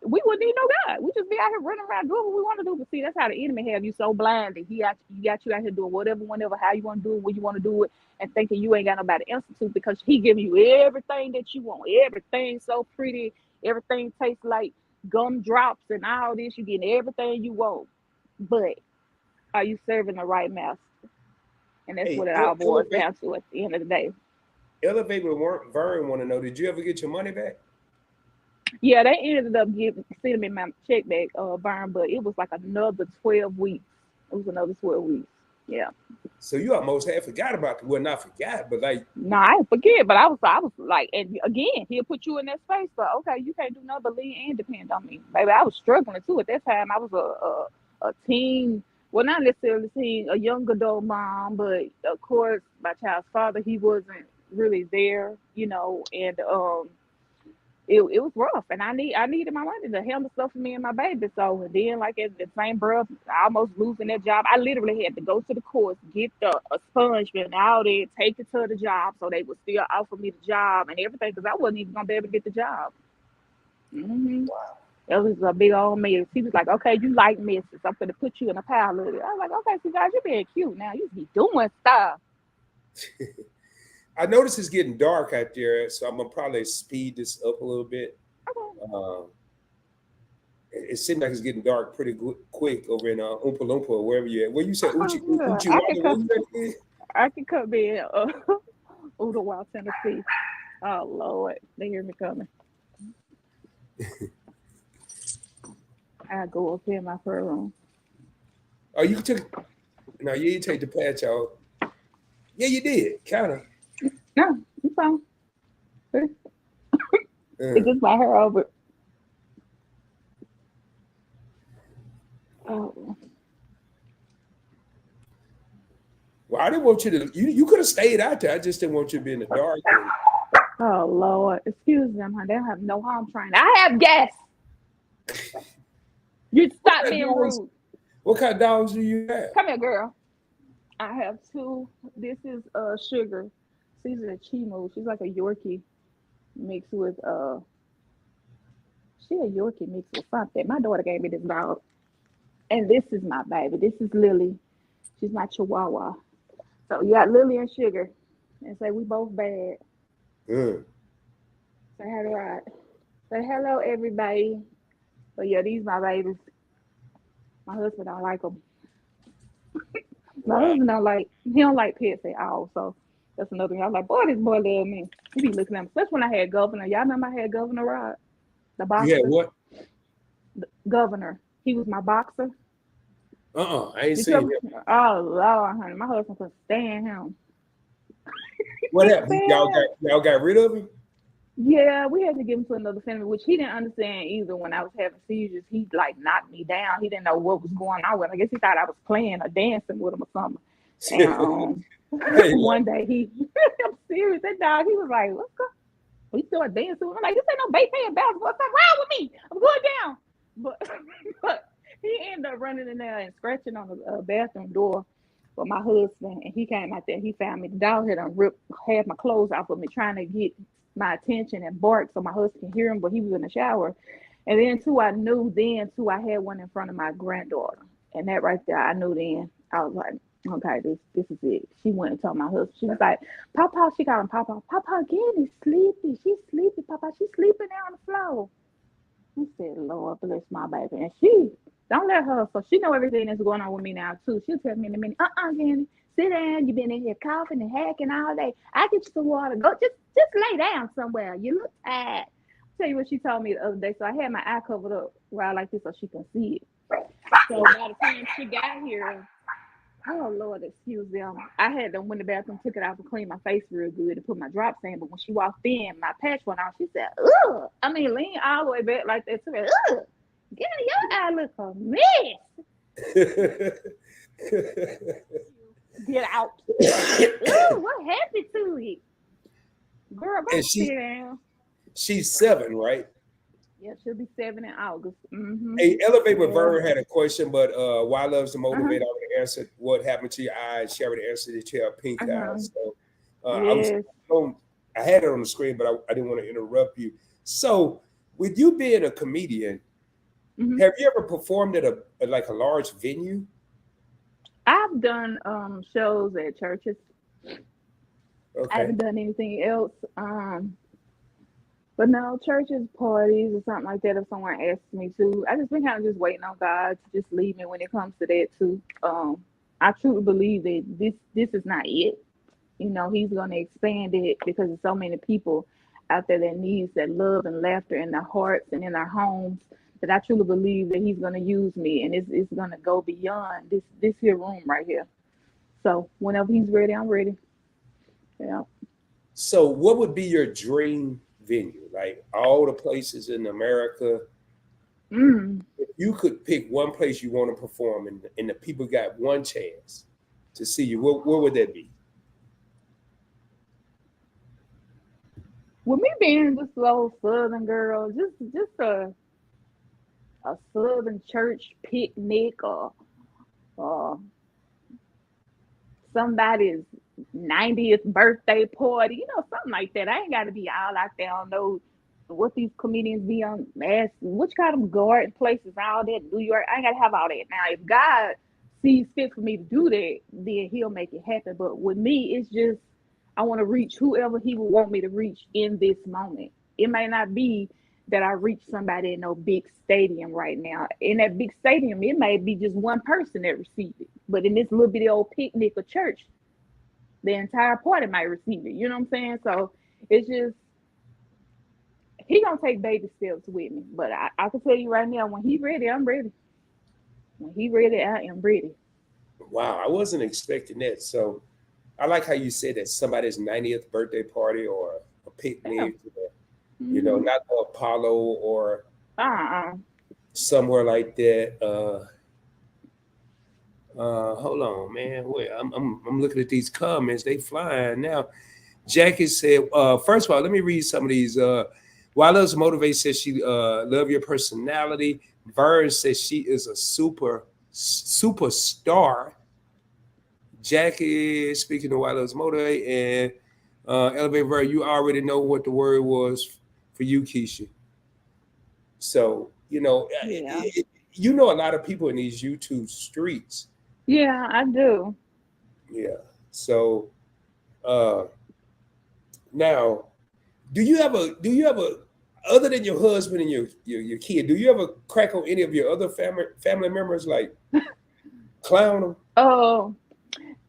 we wouldn't need no God. We just be out here running around doing what we want to do. But see, that's how the enemy have you so blind that you got you out here doing whatever, whenever, how you want to do it, when you want to do it, and thinking you ain't got nobody to answer to because he giving you everything that you want. Everything so pretty, everything tastes like gumdrops and all this. You getting everything you want. But are you serving the right master? And that's Hey, what it all boils elevate, down to at the end of the day. elevate with Vern want to know, did you ever get your money back? Yeah, they ended up sending me my check back, Burn, but it was like another 12 weeks. It was another 12 weeks. Yeah. So you almost had forgot about it. Well, not forgot, but like, No, I didn't forget, but I was like, and again, he'll put you in that space, but okay, you can't do nothing but lean and depend on me. Baby, I was struggling too at that time. I was a teen, well, not necessarily teen, a young adult mom, but of course, my child's father, he wasn't really there, and it was rough, and I needed my money to handle stuff for me and my baby. So and then, like at the same breath, almost losing that job, I literally had to go to the courts, get the expungement out there, take it to the job, so they would still offer me the job and everything because I wasn't even gonna be able to get the job. hmm wow. That was a big old mess. He was like, "Okay, you like messes. I'm gonna put you in a pile of it." I was like, "Okay, so guys, you're being cute now. You be doing stuff." I notice it's getting dark out there, so I'm gonna probably speed this up a little bit. Okay. Um, it seems like it's getting dark pretty quick over in Oompa Loompa or wherever you're at. Where you said Oh, yeah. Uchi Wanda? Where you at again? I can come in. Ottawa, Tennessee. Oh Lord, they hear me coming. I go up here in my prayer room. Oh, you took no, you didn't take the patch out. Yeah, you did, kind of. No, it's fine. It's Uh, just my hair over. Oh, well, I didn't want you to. You could have stayed out there. I just didn't want you to be in the dark. oh Lord, excuse them. They don't have no home training. I have gas. You What stop kind of being dogs? rude. What kind of dogs do you have? Come here, girl. I have two. This is Sugar. She's a Chimo. She's like a Yorkie mixed with she a Yorkie mixed with something. My daughter gave me this dog. And this is my baby. This is Lily. She's my Chihuahua. So you got Lily and Sugar. And say we both bad. Uh, Say hi to Rod. Say hello everybody. But yeah, these my babies. My husband don't like them. My Wow. husband he don't like pets at all. So that's another thing. I was like, boy, this boy love me. He be looking at me. Especially when I had governor. Y'all remember I had Governor Rod, the You had boxer? what? Governor. He was my boxer. I ain't Did you seen ever? him. Oh Lord, honey, my husband couldn't stand him. What happened? Y'all got rid of him? Yeah, we had to give him to another family, which he didn't understand either. When I was having seizures, he like knocked me down. He didn't know what was going on with him. I guess he thought I was playing or dancing with him or something. And Hey, one day I'm serious. That dog, he was like, "What's up?" We started dancing. I'm like, "This ain't no Baytown basketball. What's wrong with me? I'm going down." But, but he ended up running in there and scratching on the bathroom door with my husband, and he came out there. He found me. The dog had ripped half my clothes off of me, trying to get my attention and bark so my husband can hear him, but he was in the shower. And then too, I knew then too, I had one in front of my granddaughter, and that right there, I knew then. I was like, okay, this is it. She went and told my husband. She was like, Papa, she called him Papa. Papa again is sleepy. She's sleepy, Papa. She's sleeping down on the floor. I said, Lord bless my baby. And she don't let her, so she know everything that's going on with me now too. She'll tell me in a minute, Jenny, sit down. You've been in here coughing and hacking all day. I get you some water. Go just lay down somewhere. You look tired. Tell you what she told me the other day. So I had my eye covered up where I like this so she can see it. So by the time she got here, oh Lord, excuse them. I had to went to the bathroom, took it out and clean my face real good and put my drops in. But when she walked in, my patch went off. She said, ugh. I mean, lean all the way back like that. She said, ugh. Get your eye look a mess. Get out. Ooh, what happened to it? Girl, go sit down. She's 7, right? Yeah, she'll be 7 in August. Mm-hmm. Hey, Elevate with Vern had a question, but Why Loves to Motivate Uh-huh. already answered what happened to your eyes. She already answered that you have pink eyes. So Yes. I had it on the screen, but I didn't want to interrupt you. So with you being a comedian, have you ever performed at a large venue? I've done shows at churches. Okay. I haven't done anything else. But no, churches, parties, or something like that. If someone asks me to, I just been kind of just waiting on God to just lead me when it comes to that too. I truly believe that this is not it. You know, He's going to expand it because there's so many people out there that needs that love and laughter in their hearts and in their homes. That I truly believe that He's going to use me, and it's going to go beyond this here room right here. So whenever He's ready, I'm ready. Yeah. So what would be your dream venue? Like all the places in America, if you could pick one place you want to perform and the people got one chance to see you, where would that be? With me being this old Southern girl, just a Southern church picnic or uh, somebody's 90th birthday party, something like that. I ain't got to be all out there on those what these comedians be on ask which kind of garden places all that New York. I ain't gotta have all that. Now if God sees fit for me to do that, then He'll make it happen. But with me, it's just I want to reach whoever He would want me to reach in this moment. It may not be that I reach somebody in no big stadium right now. In that big stadium, it may be just one person that received it. But in this little bitty old picnic or church, the entire party might receive it. You know what I'm saying? So it's just He gonna take baby steps with me. But I can tell you right now, when He ready, I'm ready. When He ready, I am ready. Wow, I wasn't expecting that. So I like how you said that somebody's 90th birthday party or a Yeah. picnic, not the Apollo or somewhere like that. Hold on, man. Wait, I'm looking at these comments. They flying now. Jackie said, first of all, let me read some of these. Why Loves to Motivate says she love your personality. Vern says she is a superstar. Jackie speaking to Why Loves to Motivate and Elevate Vern, you already know what the word was for you, Kesha. So, Yeah. a lot of people in these YouTube streets. Yeah, I do. Yeah. So now do you ever other than your husband and your kid, do you ever crack on any of your other family members, like clown them? Oh,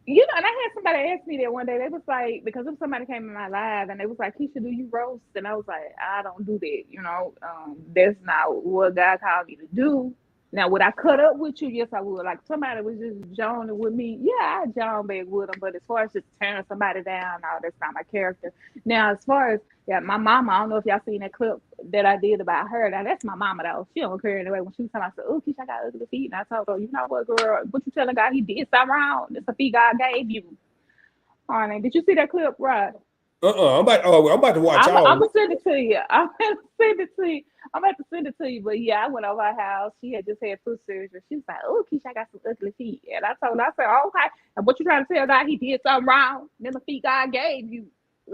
And I had somebody ask me that one day. They was like, because if somebody came in my live and they was like, Keisha, do you roast? And I was like, I don't do that. That's not what God called me to do. Now, would I cut up with you? Yes, I would. Like somebody was just joning with me. Yeah, I join back with them. But as far as just tearing somebody down, no, that's not my character. Now, as far as my mama, I don't know if y'all seen that clip that I did about her. Now, that's my mama though. She don't care anyway. When she was talking, I said, "Oh, Keisha, I got ugly feet," and I told her, "You know what, girl? What you telling God? He did something wrong. That's the feet God gave you." Honey, did you see that clip, right? I'm about to watch I'm all gonna this. send it to you. I'm gonna send it to you. I'm about to send it to you. But yeah, I went over her house. She had just had foot surgery. She was like, "Oh, Keisha, I got some ugly feet." And I told her, I said, "Oh, okay. And what you trying to tell God? He did something wrong. Then the feet God gave you,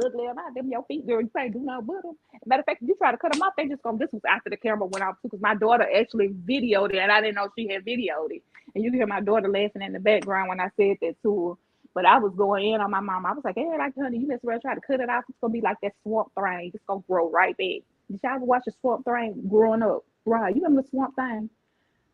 ugly or not, them your feet, girl. You can't do nothing with them. Matter of fact, if you try to cut them off, they just gonna. This was after the camera went off too, because my daughter actually videoed it, and I didn't know she had videoed it. And you can hear my daughter laughing in the background when I said that to her. But I was going in on my mom. I was like, "Hey, like, honey, you mess around try to cut it off. It's gonna be like that swamp thing. It's gonna grow right back." Did y'all ever watch a swamp thing growing up? Right. You remember the swamp thing?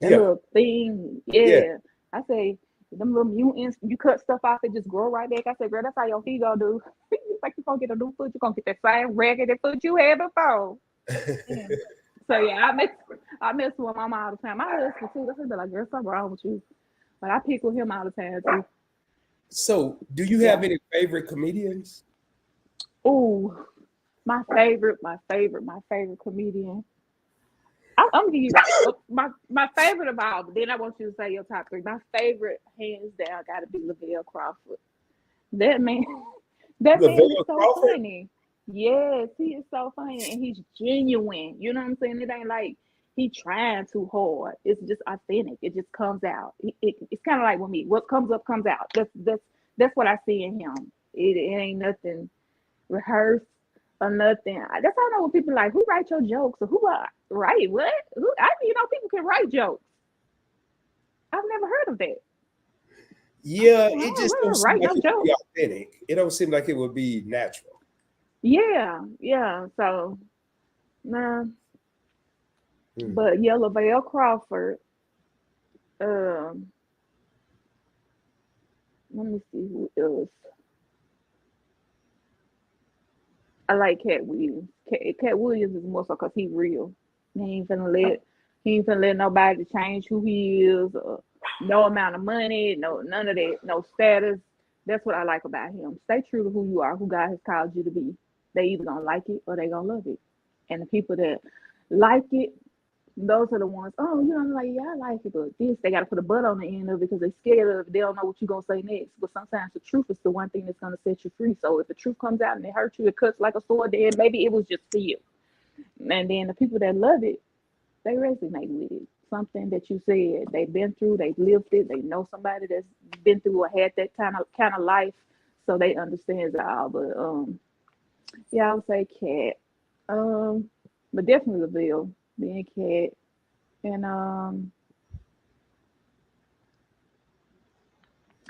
That Yeah, little thing. yeah. Yeah. I say, them little mutants, you cut stuff off, they just grow right back. I said, "Girl, that's how your feet gonna do." It's like you're gonna get a new foot. You're gonna get that same raggedy foot you had before. Yeah. So yeah, I mess with my mom all the time. My husband too. That's be like, "Girl, something wrong with you." But I pick with him all the time too. So, do you Yeah. have any favorite comedians? Oh, my favorite comedian. I'm gonna give you my favorite of all, but then I want you to say your top three. My favorite, hands down, got to be Lavelle Crawford. That man, that man is Lavelle so Crawford? funny. Yes, he is so funny, and he's genuine. You know what I'm saying? It ain't like he trying too hard. It's just authentic. It just comes out. It's kind of like with me. What comes up comes out. That's what I see in him. It ain't nothing rehearsed or nothing. That's how I know when people like who write your jokes or who write what? Who I people can write jokes. I've never heard of that. Yeah, I it don't just don't really seem write like no it would be jokes. authentic. It don't seem like it would be natural. Yeah, yeah. So nah, Hmm. but yeah, Lavelle Crawford. Um, Let me see who else. I like Cat Williams. Cat Williams is more so because he real. He ain't finna let he ain't finna let nobody change who he is. Or no amount of money, no none of that, no status. That's what I like about him. Stay true to who you are, who God has called you to be. They either gonna like it or they gonna love it. And the people that like it, those are the ones, oh, like, yeah, I like it, but this, they got to put a butt on the end of it because they're scared of it. They don't know what you're going to say next. But sometimes the truth is the one thing that's going to set you free. So if the truth comes out and it hurts you, it cuts like a sword, then maybe it was just for you. And then the people that love it, they resonate with it. Something that you said, they've been through, they've lived it, they know somebody that's been through or had that kind of life, so they understand it all. But yeah, I would say Cat. Um, but definitely the Bill, being Cat. And I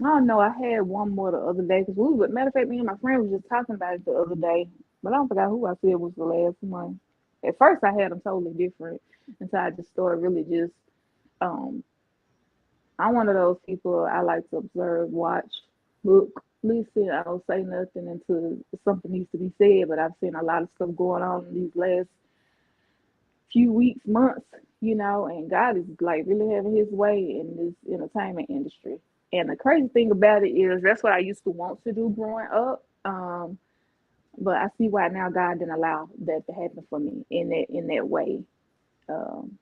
don't know. I had one more the other day because matter of fact, me and my friend was just talking about it the other day, but I don't forgot who I said was the last one. At first, I had them totally different, and so I just started really just. Um, I'm one of those people. I like to observe, watch, look, listen. I don't say nothing until something needs to be said. But I've seen a lot of stuff going on in these last few weeks, months, and God is like really having his way in this entertainment industry. And the crazy thing about it is that's what I used to want to do growing up. But I see why now God didn't allow that to happen for me in that way. Um,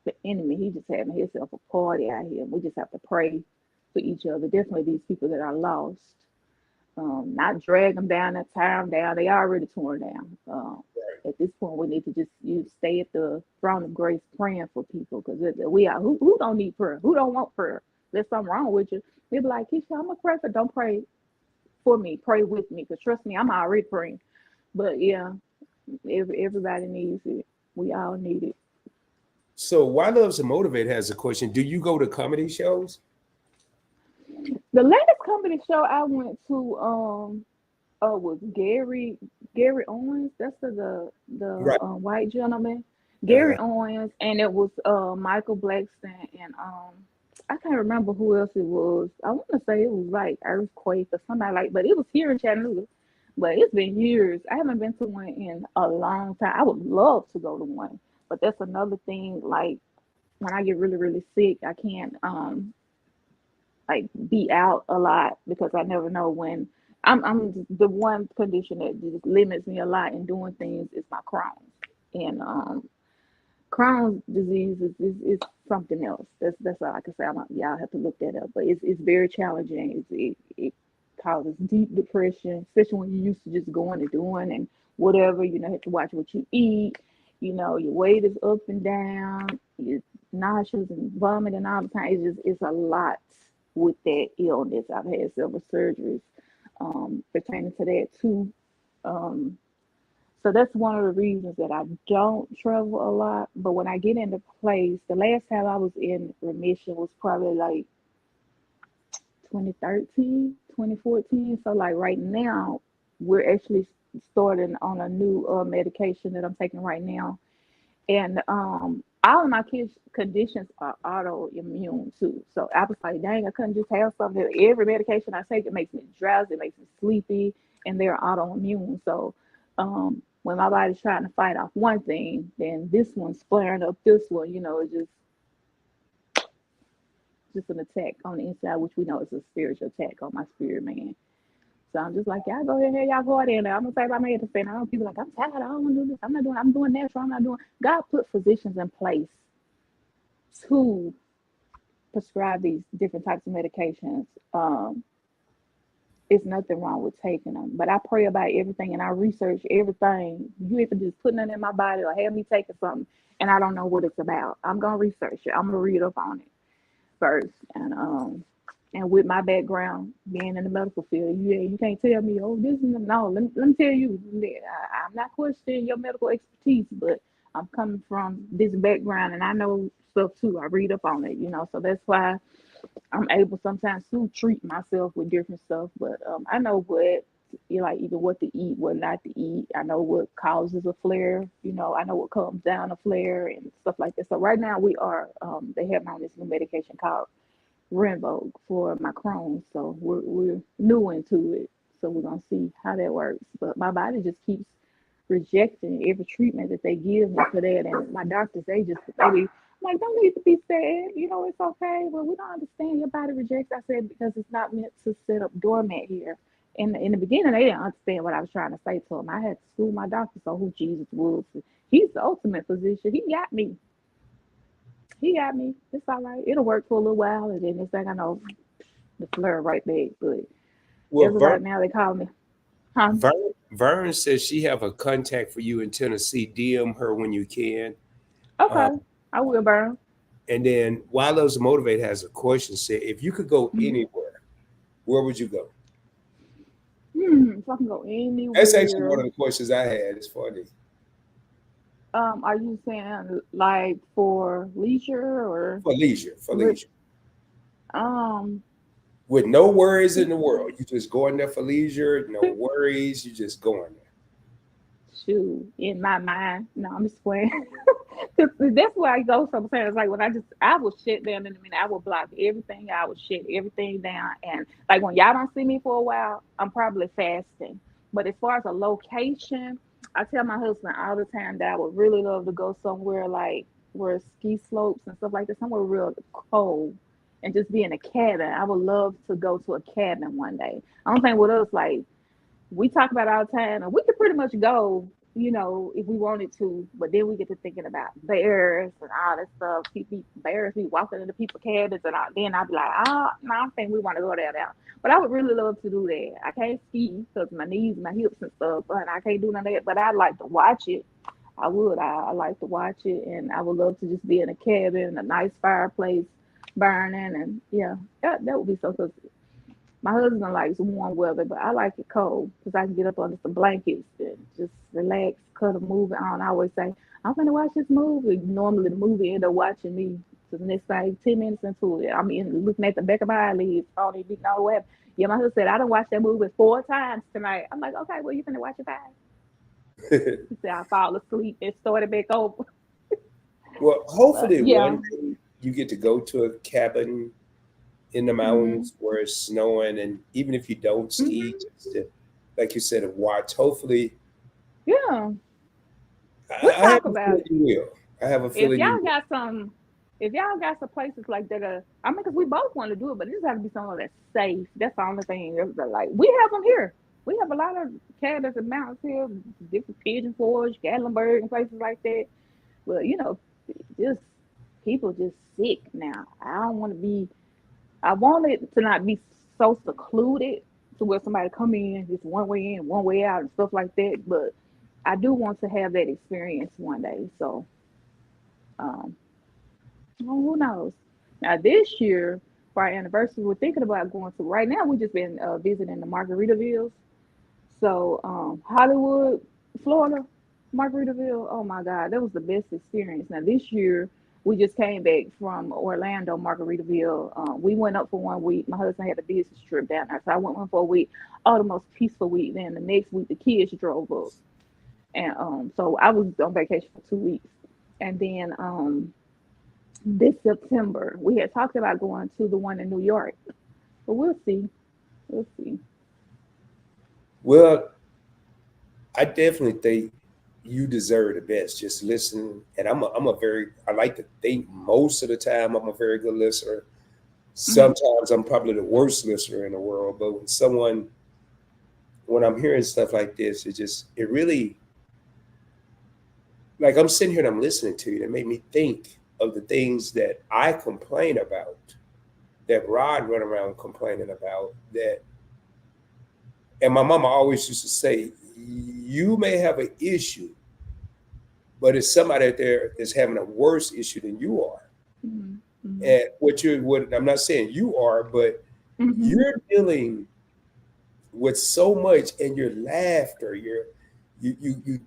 the enemy, he just having himself a party out here. We just have to pray for each other. Definitely these people that are lost. Not drag them down and tear them down. They already torn down. At this point, we need to just you stay at the throne of grace praying for people because we are who don't need prayer, who don't want prayer. There's something wrong with you. They be like, Keisha, I'm gonna pray for. Don't pray for me. Pray with me because trust me, I'm already praying. But yeah, everybody needs it. We all need it. So, Why Loves to Motivate has a question. Do you go to comedy shows? The latest comedy show I went to was Gary Owens. That's the Right. white gentleman, Gary Uh-huh. Owens, and it was Michael Blackston and I can't remember who else it was. I want to say it was like earthquake or something like, but it was here in Chattanooga. But it's been years. I haven't been to one in a long time. I would love to go to one, but that's another thing. Like when I get really, really sick, I can't like be out a lot because I never know when. I'm the one condition that just limits me a lot in doing things is my Crohn's, and Crohn's disease is something else. That's all I can say. Y'all have to look that up, but it's very challenging. It causes deep depression, especially when you're used to just going and doing and whatever. You know, have to watch what you eat. You know, your weight is up and down. You're nauseous and vomiting all the time. It's a lot with that illness. I've had several surgeries pertaining to that too. Um, so that's one of the reasons that I don't travel a lot. But when I get into place, the last time I was in remission was probably like 2013, 2014. So like right now, we're actually starting on a new medication that I'm taking right now. And all of my kids' conditions are autoimmune too. So I was like, dang, I couldn't just have something. Every medication I take, it makes me drowsy, it makes me sleepy, and they're autoimmune. So when my body's trying to fight off one thing, then this one's flaring up this one, it's just an attack on the inside, which we know is a spiritual attack on my spirit, man. So I'm just like, y'all go ahead, y'all go out there. Now I'm gonna say about me at the same time. People like, I'm tired, I don't want to do this. I'm doing natural, I'm not doing. God put physicians in place to prescribe these different types of medications. It's nothing wrong with taking them. But I pray about everything and I research everything. You even just putting it in my body or have me taking something and I don't know what it's about. I'm gonna research it. I'm gonna read up on it first. And with my background being in the medical field, you can't tell me, oh, this is no. Let me tell you, I'm not questioning your medical expertise, but I'm coming from this background and I know stuff too. I read up on it. So that's why I'm able sometimes to treat myself with different stuff. But I know what like either what to eat, what not to eat. I know what causes a flare. I know what comes down a flare and stuff like that. So right now we are they have me on this new medication called Rinvoq for my Crohn's. So we're new into it. So we're gonna see how that works. But my body just keeps rejecting every treatment that they give me for that. And my doctors, they be like, don't need to be sad. It's okay. Well, we don't understand your body rejects. I said because it's not meant to sit up doormat here. And in the beginning, they didn't understand what I was trying to say to them. I had to school my doctors on who Jesus was. He's the ultimate physician. He got me. He got me. It's all right. It'll work for a little while, and then it's like I know the flare right back. But Well, as of right now, they call me. Huh? Vern says she have a contact for you in Tennessee. DM her when you can. Uh, Okay, I will, burn. and then Wild Loves to Motivate has a question. Said, if you could go Mm-hmm. anywhere, where would you go? If I can go That's actually one anywhere, of the questions I had. It's funny. are you saying like for leisure or For leisure, for li- leisure. um With no worries in the world. You just going there for leisure, no worries. You just going there. shoot in my mind? No, I'm just playing. 'Cause that's where I go sometimes. Like when I will shut down in a minute. I will block everything. I will shut everything down. And like when y'all don't see me for a while, I'm probably fasting. But as far as a location, I tell my husband all the time that I would really love to go somewhere like where ski slopes and stuff like that, somewhere real cold, and just be in a cabin. I would love to go to a cabin one day. I don't think with us like we talk about all the time, and we could pretty much go, if we wanted to. But then we get to thinking about bears and all that stuff. Bears be walking into people's cabins, and then I'd be like, no, I don't think we want to go there now. But I would really love to do that. I can't ski because my knees, my hips, and stuff, but I can't do none of that. But I'd like to watch it. I would. I like to watch it, and I would love to just be in a cabin, a nice fireplace burning, and yeah, that would be so good. My husband likes warm weather, but I like it cold because I can get up under some blankets and just relax, cut a movie on. I always say, I'm going to watch this movie. Normally, the movie end up watching me. So the next thing, 10 minutes into it, I'm looking at the back of my eyelids. I don't even know what happened. Yeah, my husband said, I done watched that movie 4 times tonight. I'm like, okay, well, you finna watch it 5. He said, I fall asleep and started back over. Well, But hopefully yeah, one day you get to go to a cabin in the Mm-hmm. mountains where it's snowing, and even if you don't ski, Mm-hmm. just to, like you said, watch. Hopefully, Yeah, we I have talk a about feeling it. you will. I have a If feeling you y'all will. got some, if y'all got some places like that, I mean, because we both want to do it, but it just has to be somewhere that's safe. That's the only thing. Like we have them here. We have a lot of cabins and mountains here, different Pigeon Forge, Gatlinburg, and places like that. But just people just sick now. I don't want to be. I want it to not be so secluded to where somebody come in just one way in, one way out, and stuff like that. But I do want to have that experience one day. So, um, well, who knows? Now this year for our anniversary, we're thinking about going to. Right now, we've just been visiting the Margaritavilles. So Hollywood, Florida, Margaritaville. Oh my God, that was the best experience. Now this year we just came back from Orlando, Margaritaville. We went up for 1 week. My husband had a business trip down there, so I went one for a week. Oh, the most peaceful week. Then the next week the kids drove up, and so I was on vacation for 2 weeks. And then this September we had talked about going to the one in New York, but we'll see. We'll see. Well, I definitely think you deserve the best. Just listen, and I'm a very. I like to think most of the time I'm a very good listener. Hmm. Sometimes I'm probably the worst listener in the world, but when I'm hearing stuff like this, it really, like, I'm sitting here and I'm listening to you. That made me think of the things that I complain about, that Rod run around complaining about. That, and my mama always used to say, you may have an issue, but it's somebody out there that's having a worse issue than you are. Hmm. Hmm. And what I'm not saying you are, but Hmm. you're dealing with so much, and your laughter, you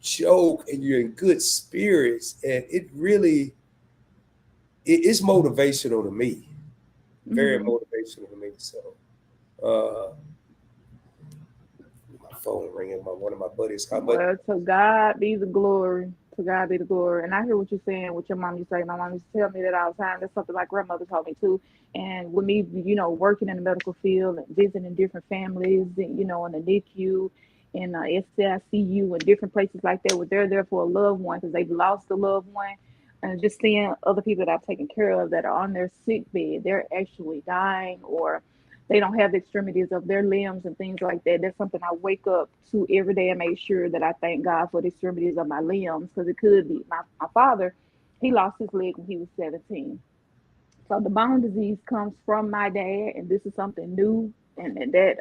joke, and you're in good spirits, and it really it's motivational to me, very Hmm. motivational to me. So, uh, my phone ringing. My One of my buddies called, but Well, to God be the glory. To God be the glory. And I hear what you're saying, what your mom used to say. My mom used to tell me that all the time. That's something my grandmother told me too. And with me, working in the medical field and visiting different families, and, in the NICU, and SCICU, and different places like that, where they're there for a loved one because they've lost a loved one. And just seeing other people that I've taken care of that are on their sick bed, they're actually dying, or they don't have the extremities of their limbs and things like that. That's something I wake up to every day and make sure that I thank God for the extremities of my limbs, because it could be my father. He lost his leg when he was 17. So the bone disease comes from my dad, and this is something new, and that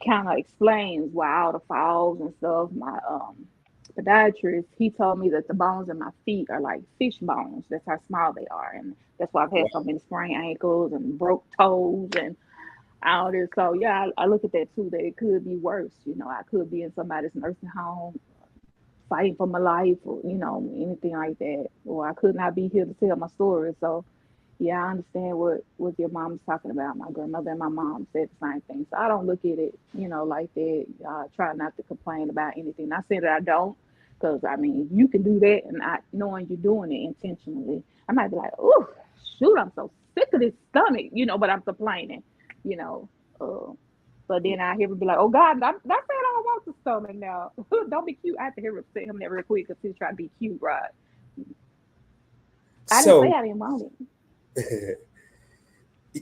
kind of explains why all the falls and stuff. My podiatrist, he told me that the bones in my feet are like fish bones. That's how small they are, and that's why I've had so many sprained ankles and broke toes and all this. So yeah, I look at that too. That it could be worse. I could be in somebody's nursing home, fighting for my life, or anything like that. Or I could not be here to tell my story. So yeah, I understand what your mom's talking about. My grandmother and my mom said the same thing. So I don't look at it, like that. I try not to complain about anything. Not saying that I don't, because I mean, you can do that, and not knowing you're doing it intentionally. I might be like, oh, shoot, I'm so sick of this stomach, but I'm complaining, you know. Uh, but then I hear him be like, "Oh God, not saying I don't want the stomach now. Don't be cute." I have to hear him say him that real quick because he's trying to be cute, right? I didn't say so I didn't want it.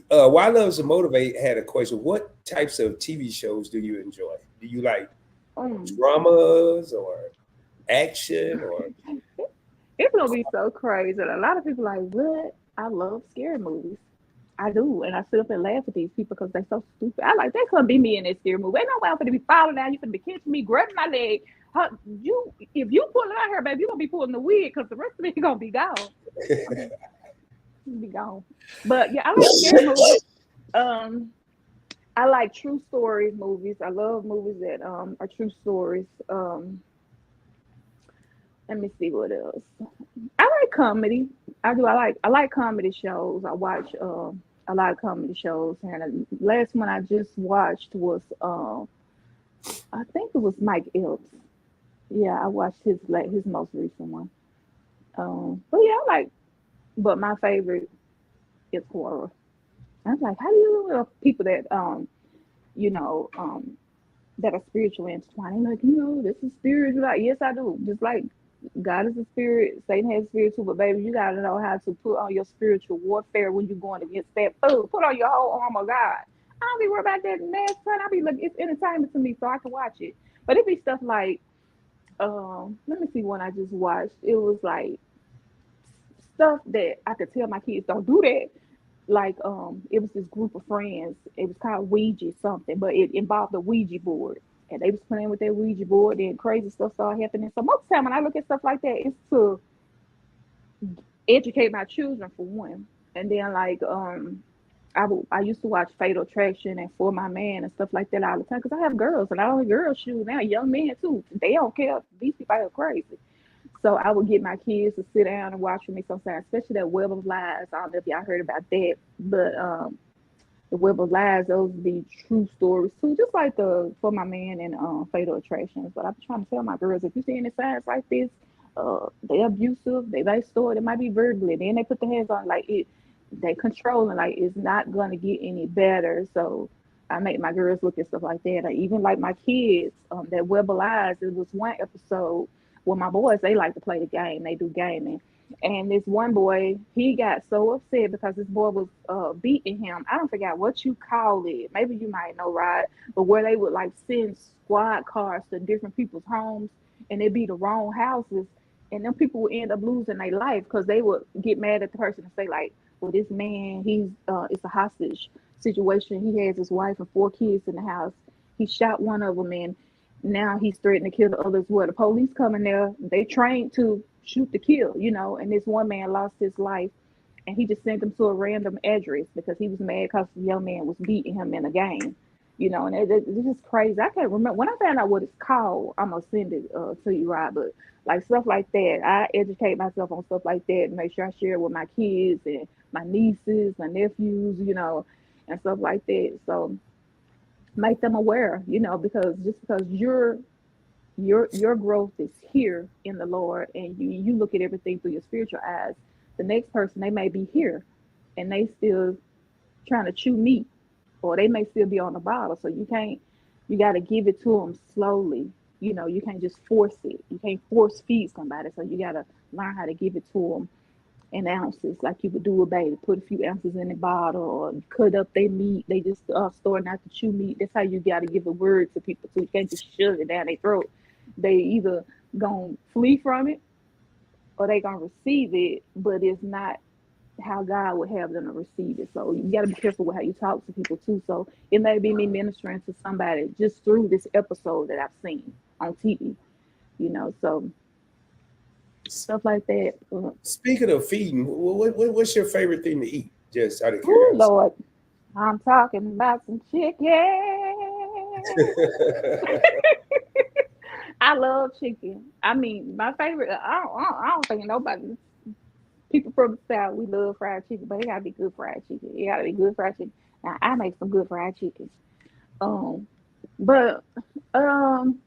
Why Loves to Motivate had a question. What types of TV shows do you enjoy? Do you like Um, dramas or action or it's gonna be so crazy. And a lot of people like, what? I love scary movies. I do, and I sit up and laugh at these people because they're so stupid. I like, they couldn't be me in that scary movie. Ain't no way I'm gonna be falling down. You gonna be catching me, grabbing my leg. If you pulling out here, baby, you gonna be pulling the wig because the rest of me gonna be gone. I'm gonna be gone. But yeah, I like scary movies. Um, I like true story movies. I love movies that are true stories. Let me see what else. I like comedy. I do. I like comedy shows. I watch a lot of comedy shows. And the last one I just watched was I think it was Mike Epps. Yeah, I watched his most recent one. But yeah, but my favorite is horror. I was like, how do you know people that you know, that are spiritually intertwined? Like, this is spiritual. Like, yes, I do. Just like God is a spirit, Satan has a spirit too. But baby, you gotta know how to put on your spiritual warfare when you're going against that food. Put on your whole armor, of God. I don't be worried about that next time. I be like, it's entertainment to me, so I can watch it. But it be stuff like, let me see one I just watched. It was like stuff that I could tell my kids don't do that. Like, it was this group of friends. It was called Ouija something, but it involved a Ouija board. And they was playing with that Ouija board, and crazy stuff started happening. So most of the time when I look at stuff like that, it's to educate my children for one. And then like, I used to watch Fatal Attraction and For My Man and stuff like that all the time because I have girls, and not only girls shoot now, young men too. They don't care. These people are crazy. So I would get my kids to sit down and watch with me sometimes, especially that Web of Lies. I don't know if y'all heard about that, but the Web of Lies, those be true stories too, just like the For My Man and Fatal Attractions. But I'm trying to tell my girls, if you see any signs like this, they abusive, they like story, it might be verbally, then they put their hands on like it, they controlling, like it's not gonna get any better. So I make my girls look at stuff like that. Or even like my kids, that Web of Lies, it was one episode where my boys, they like to play the game, they do gaming. And this one boy, he got so upset because this boy was beating him. I don't forget what you call it. Maybe you might know, right? But where they would like send squad cars to different people's homes, and it'd be the wrong houses, and then people would end up losing their life because they would get mad at the person and say like, "Well, this man, he's it's a hostage situation. He has his wife and 4 kids in the house. He shot one of them, and now he's threatening to kill the others." Where the police come in there, they trained to shoot to kill, and this one man lost his life, and he just sent them to a random address because he was mad because the young man was beating him in a game. And it's just crazy. I can't remember when I found out what it's called. I'm gonna send it to you, right? But like stuff like that, I educate myself on stuff like that and make sure I share it with my kids and my nieces, my nephews, and stuff like that. So make them aware, because just because your growth is here in the Lord, and you look at everything through your spiritual eyes. The next person, they may be here and they still trying to chew meat, or they may still be on the bottle. So you got to give it to them slowly. You can't just force it. You can't force feed somebody. So you got to learn how to give it to them in ounces, like you would do a baby. Put a few ounces in the bottle, or cut up their meat. They just store not to chew meat. That's how you got to give a word to people too. You can't just shove it down their throat. They either gonna flee from it or they gonna receive it, but it's not how God would have them to receive it. So you got to be careful with how you talk to people too. So it may be me ministering to somebody just through this episode that I've seen on TV. So stuff like that. Speaking of feeding, what's your favorite thing to eat? Just out of Oh curiosity. Lord, I'm talking about some chicken. I love chicken. I mean, my favorite. I don't think nobody. People from the South, we love fried chicken, but it gotta be good fried chicken. It gotta be good fried chicken. Now I make some good fried chicken. Um, but um,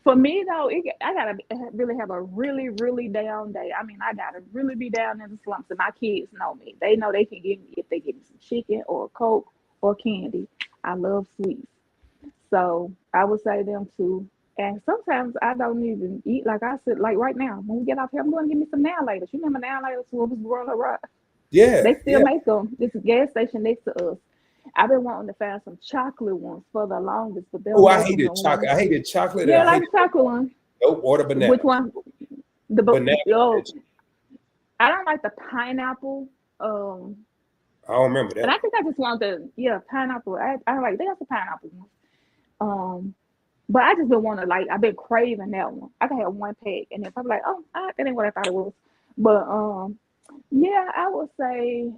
for me though, I gotta really have a really really down day. I mean, I gotta really be down in the slumps, and my kids know me. They know they can give me if they give me some chicken or a Coke or candy. I love sweets. So I would say them too. And sometimes I don't even eat like I said, like right now, when we get off here, I'm going to give me some now laters. You remember now laters who was growing up right? Yeah, They still yeah. make them. This is a gas station next to us. I've been wanting to find some chocolate ones for the longest, but they'll Oh, I make them hated chocolate. no. I hated chocolate and Yeah, I like hated the chocolate one. no water banana. Which one? Banana. Oh, I don't like the pineapple. I don't remember And that I one. think I just want the pineapple. I like they got the pineapple one. But I just been wanting like I've been craving that one. I can have one pack, and then I'm like, oh, that ain't what I thought it was. But yeah, I would say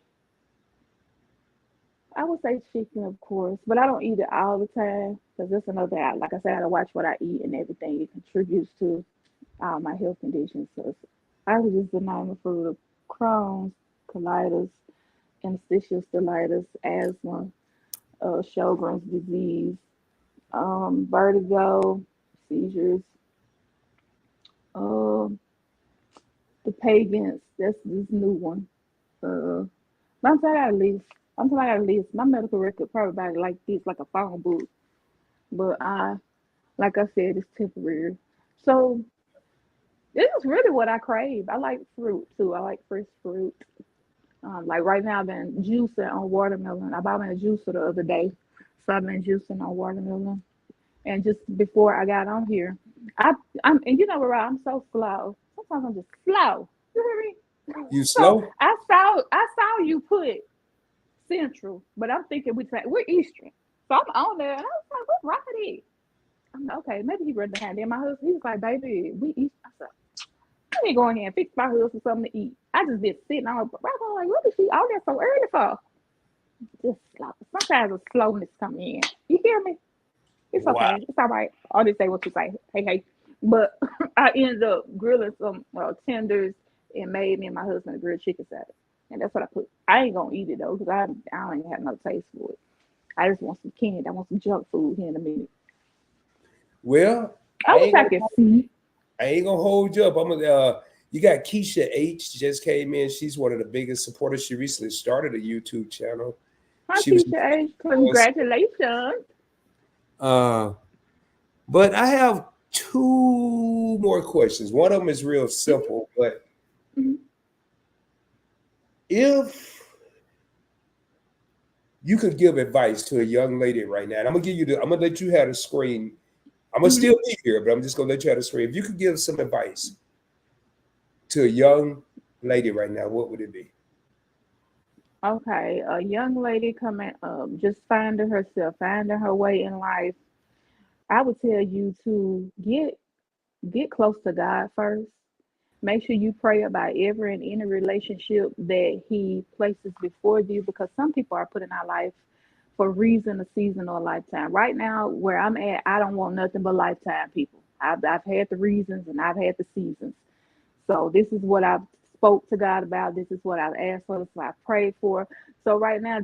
chicken, of course, but I don't eat it all the time because that's another. Like I said, I gotta watch what I eat and everything. It contributes to all my health conditions. So I was just denying for the Crohn's, colitis, interstitial cystitis, asthma, Sjogren's disease, vertigo, seizures, um, the pagans. That's this new one. I'm sorry, I got a list. I'm talking about a list. My medical record probably about like this, like a phone book. But like I said, it's temporary. So this is really what I crave. I like fruit too. I like fresh fruit. Like right now, I've been juicing on watermelon. I bought me a juicer the other day, so I've been juicing on watermelon. And just before I got on here, I and you know what, Rob, I'm so slow. Sometimes I'm just slow. You hear me? You So slow? I saw you put Central, but I'm thinking we're Eastern. So I'm on there, and I was like, "What's wrong with it?" I'm like, okay, maybe he read behind. Then my husband, he was like, "Baby, we East." I said, "Let me go in here and fix my husband something to eat." I just been sitting on. But I'm like, "What is she out there so early for?" Just slow. Sometimes a slowness come in. You hear me? It's Wow. okay. It's all right. I'll just say what you say. Hey, hey. But I ended up grilling some tenders and made me and my husband a grilled chicken salad. And that's what I put. I ain't gonna eat it though, because I don't even have no taste for it. I just want some candy. I want some junk food here in a minute. Well, I wish I could see. I ain't gonna hold you up. I'm gonna. You got Kesha H just came in. She's one of the biggest supporters. She recently started a YouTube channel. Hi, She was, Keisha. Congratulations. uh, but I have two more questions. One of them is real simple, but Mm-hmm. if you could give advice to a young lady right now, and I'm gonna let you have the screen. I'm gonna Mm-hmm. still be here, but I'm just gonna let you have the screen. If you could give some advice to a young lady right now, what would it be? Okay, a young lady coming up, just finding herself, finding her way in life. I would tell you to get close to God first. Make sure you pray about every and any relationship that He places before you, because some people are put in our life for a reason, a season, or a lifetime. Right now, where I'm at, I don't want nothing but lifetime people. I've had the reasons and I've had the seasons. So this is what I've spoke to God about. This is what I've asked for. This is what I prayed for. So right now,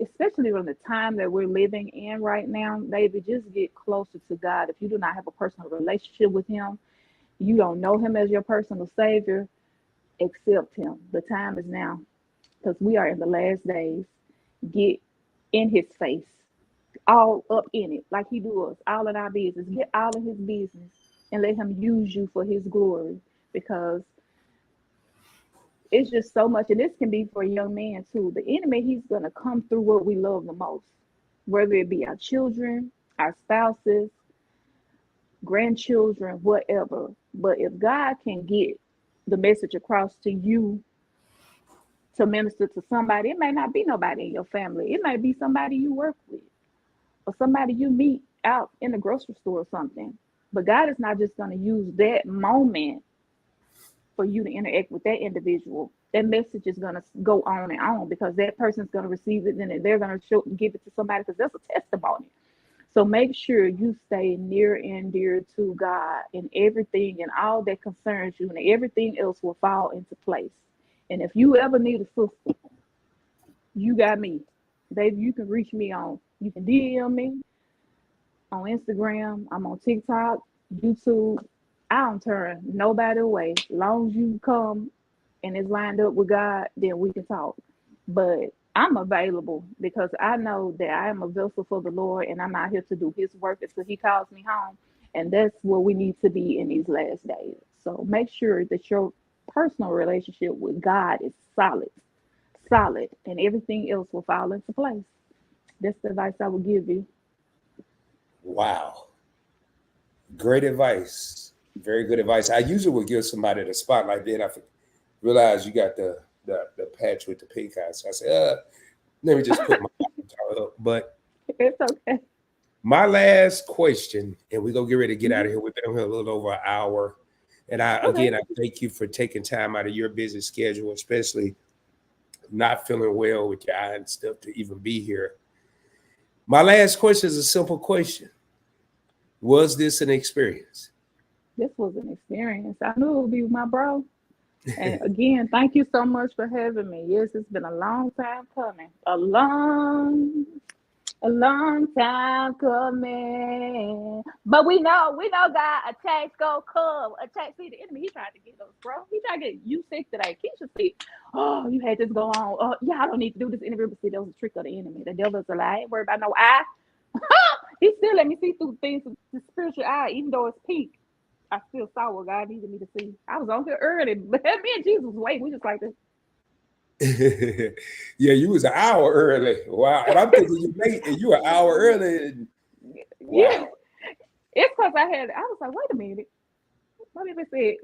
especially during the time that we're living in right now, baby, just get closer to God. If you do not have a personal relationship with Him, you don't know Him as your personal Savior, accept Him. The time is now, because we are in the last days. Get in His face, all up in it, like He do us, all in our business. Get all in His business and let Him use you for His glory, because it's just so much. And this can be for a young man too. The enemy, he's going to come through what we love the most, whether it be our children, our spouses, grandchildren, whatever. But if God can get the message across to you to minister to somebody, it may not be nobody in your family. It might be somebody you work with or somebody you meet out in the grocery store or something. But God is not just going to use that moment for you to interact with that individual. That message is going to go on and on, because that person's going to receive it and they're going to give it to somebody, because that's a testimony. So make sure you stay near and dear to God in everything and all that concerns you, and everything else will fall into place. And if you ever need a sister, you got me. Baby, you can reach me on, you can DM me on Instagram. I'm on TikTok, YouTube. I don't turn nobody away. As long as you come and it's lined up with God, then we can talk. But I'm available, because I know that I am a vessel for the Lord, and I'm out here to do His work until He calls me home. And that's where we need to be in these last days. So make sure that your personal relationship with God is solid, and everything else will fall into place. That's the advice I would give you. Wow. Great advice. Very good advice. I usually would give somebody the spotlight. Then I realized you got the patch with the pink eye. So I said, let me just put my avatar up. But It's okay. my last question, and we're gonna get ready to get out Mhm. of here. We've been here a little over an hour. And Okay. I thank you for taking time out of your busy schedule, especially not feeling well with your eye and stuff, to even be here. My last question is a simple question. Was this an experience? This was an experience. I knew it would be with my bro. And again, thank you so much for having me. Yes, it's been a long time coming. A long A long time coming. But we know God, attacks go come. Attacks, see the enemy, he tried to get us, bro. He tried to get you sick today. Keisha sick. Oh, you had this go on. Oh, yeah, I don't need to do this interview. But see, that was a trick of the enemy. The devil's a lie. I ain't worried about no eye. He still let me see through things with the spiritual eye, even though it's pink. I still saw what God needed me to see. I was on here early, but me and Jesus was waiting. We just like this. Yeah, you was an hour early. Wow. And I'm thinking you late and you an hour early. Yeah. Wow. It's because I was like, wait a minute. My baby said,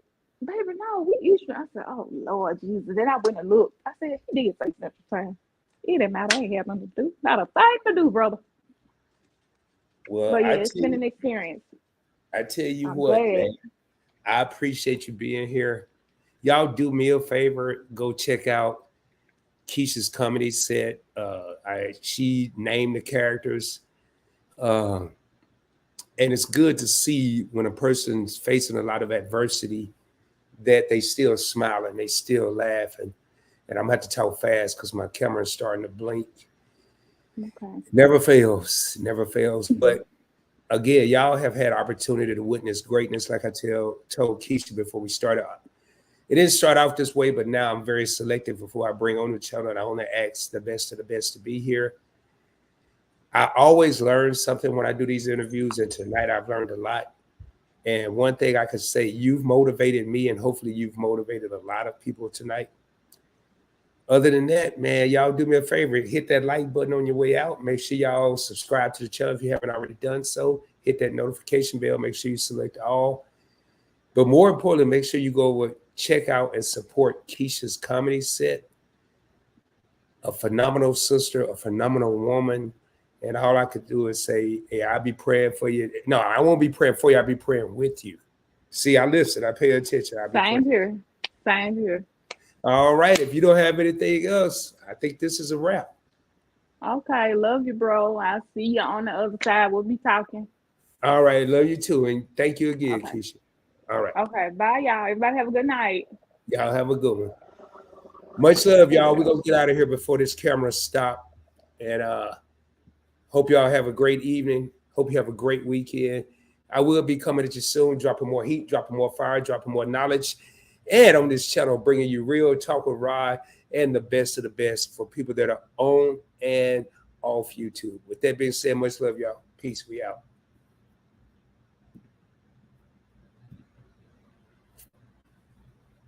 baby, no, we Eastern. I said, oh, Lord Jesus. Then I went and looked. I said, he did say Central Time. It didn't matter. I ain't had nothing to do. Not a thing to do, brother. Well, But yeah, it's been an experience. I tell you I'm what, glad. man, I appreciate you being here. Y'all do me a favor, go check out Kesha's comedy set. She named the characters. Uh, and it's good to see when a person's facing a lot of adversity that they still smiling, they still laughing. And I'm gonna have to talk fast because my camera's starting to blink. Okay. Never fails, never fails. But again, y'all have had opportunity to witness greatness, like I told Kesha before we started. It didn't start out this way, but now I'm very selective before I bring on the channel, and I only ask the best of the best to be here. I always learn something when I do these interviews, and tonight I've learned a lot. And one thing I could say, you've motivated me, and hopefully you've motivated a lot of people tonight. Other than that, man, y'all do me a favor. Hit that like button on your way out. Make sure y'all subscribe to the channel if you haven't already done so. Hit that notification bell. Make sure you select all. But more importantly, make sure you go over, check out and support Kesha's comedy set. A phenomenal sister, a phenomenal woman. And all I could do is say, hey, I'll be praying for you. No, I won't be praying for you. I'll be praying with you. See, I listen. I pay attention. I'll be Same praying. here. Same here. All right. If you don't have anything else, I think this is a wrap. Okay. Love you, bro. I'll see you on the other side. We'll be talking. All right. Love you too. And thank you again, Okay. Kesha. All right. Okay. Bye, y'all. Everybody have a good night. Y'all have a good one. Much love, y'all. We're going to get out of here before this camera stop. And hope y'all have a great evening. Hope you have a great weekend. I will be coming at you soon, dropping more heat, dropping more fire, dropping more knowledge. And on this channel, bringing you real talk with Rod and the best of the best for people that are on and off YouTube. With that being said, much love, y'all. Peace. We out.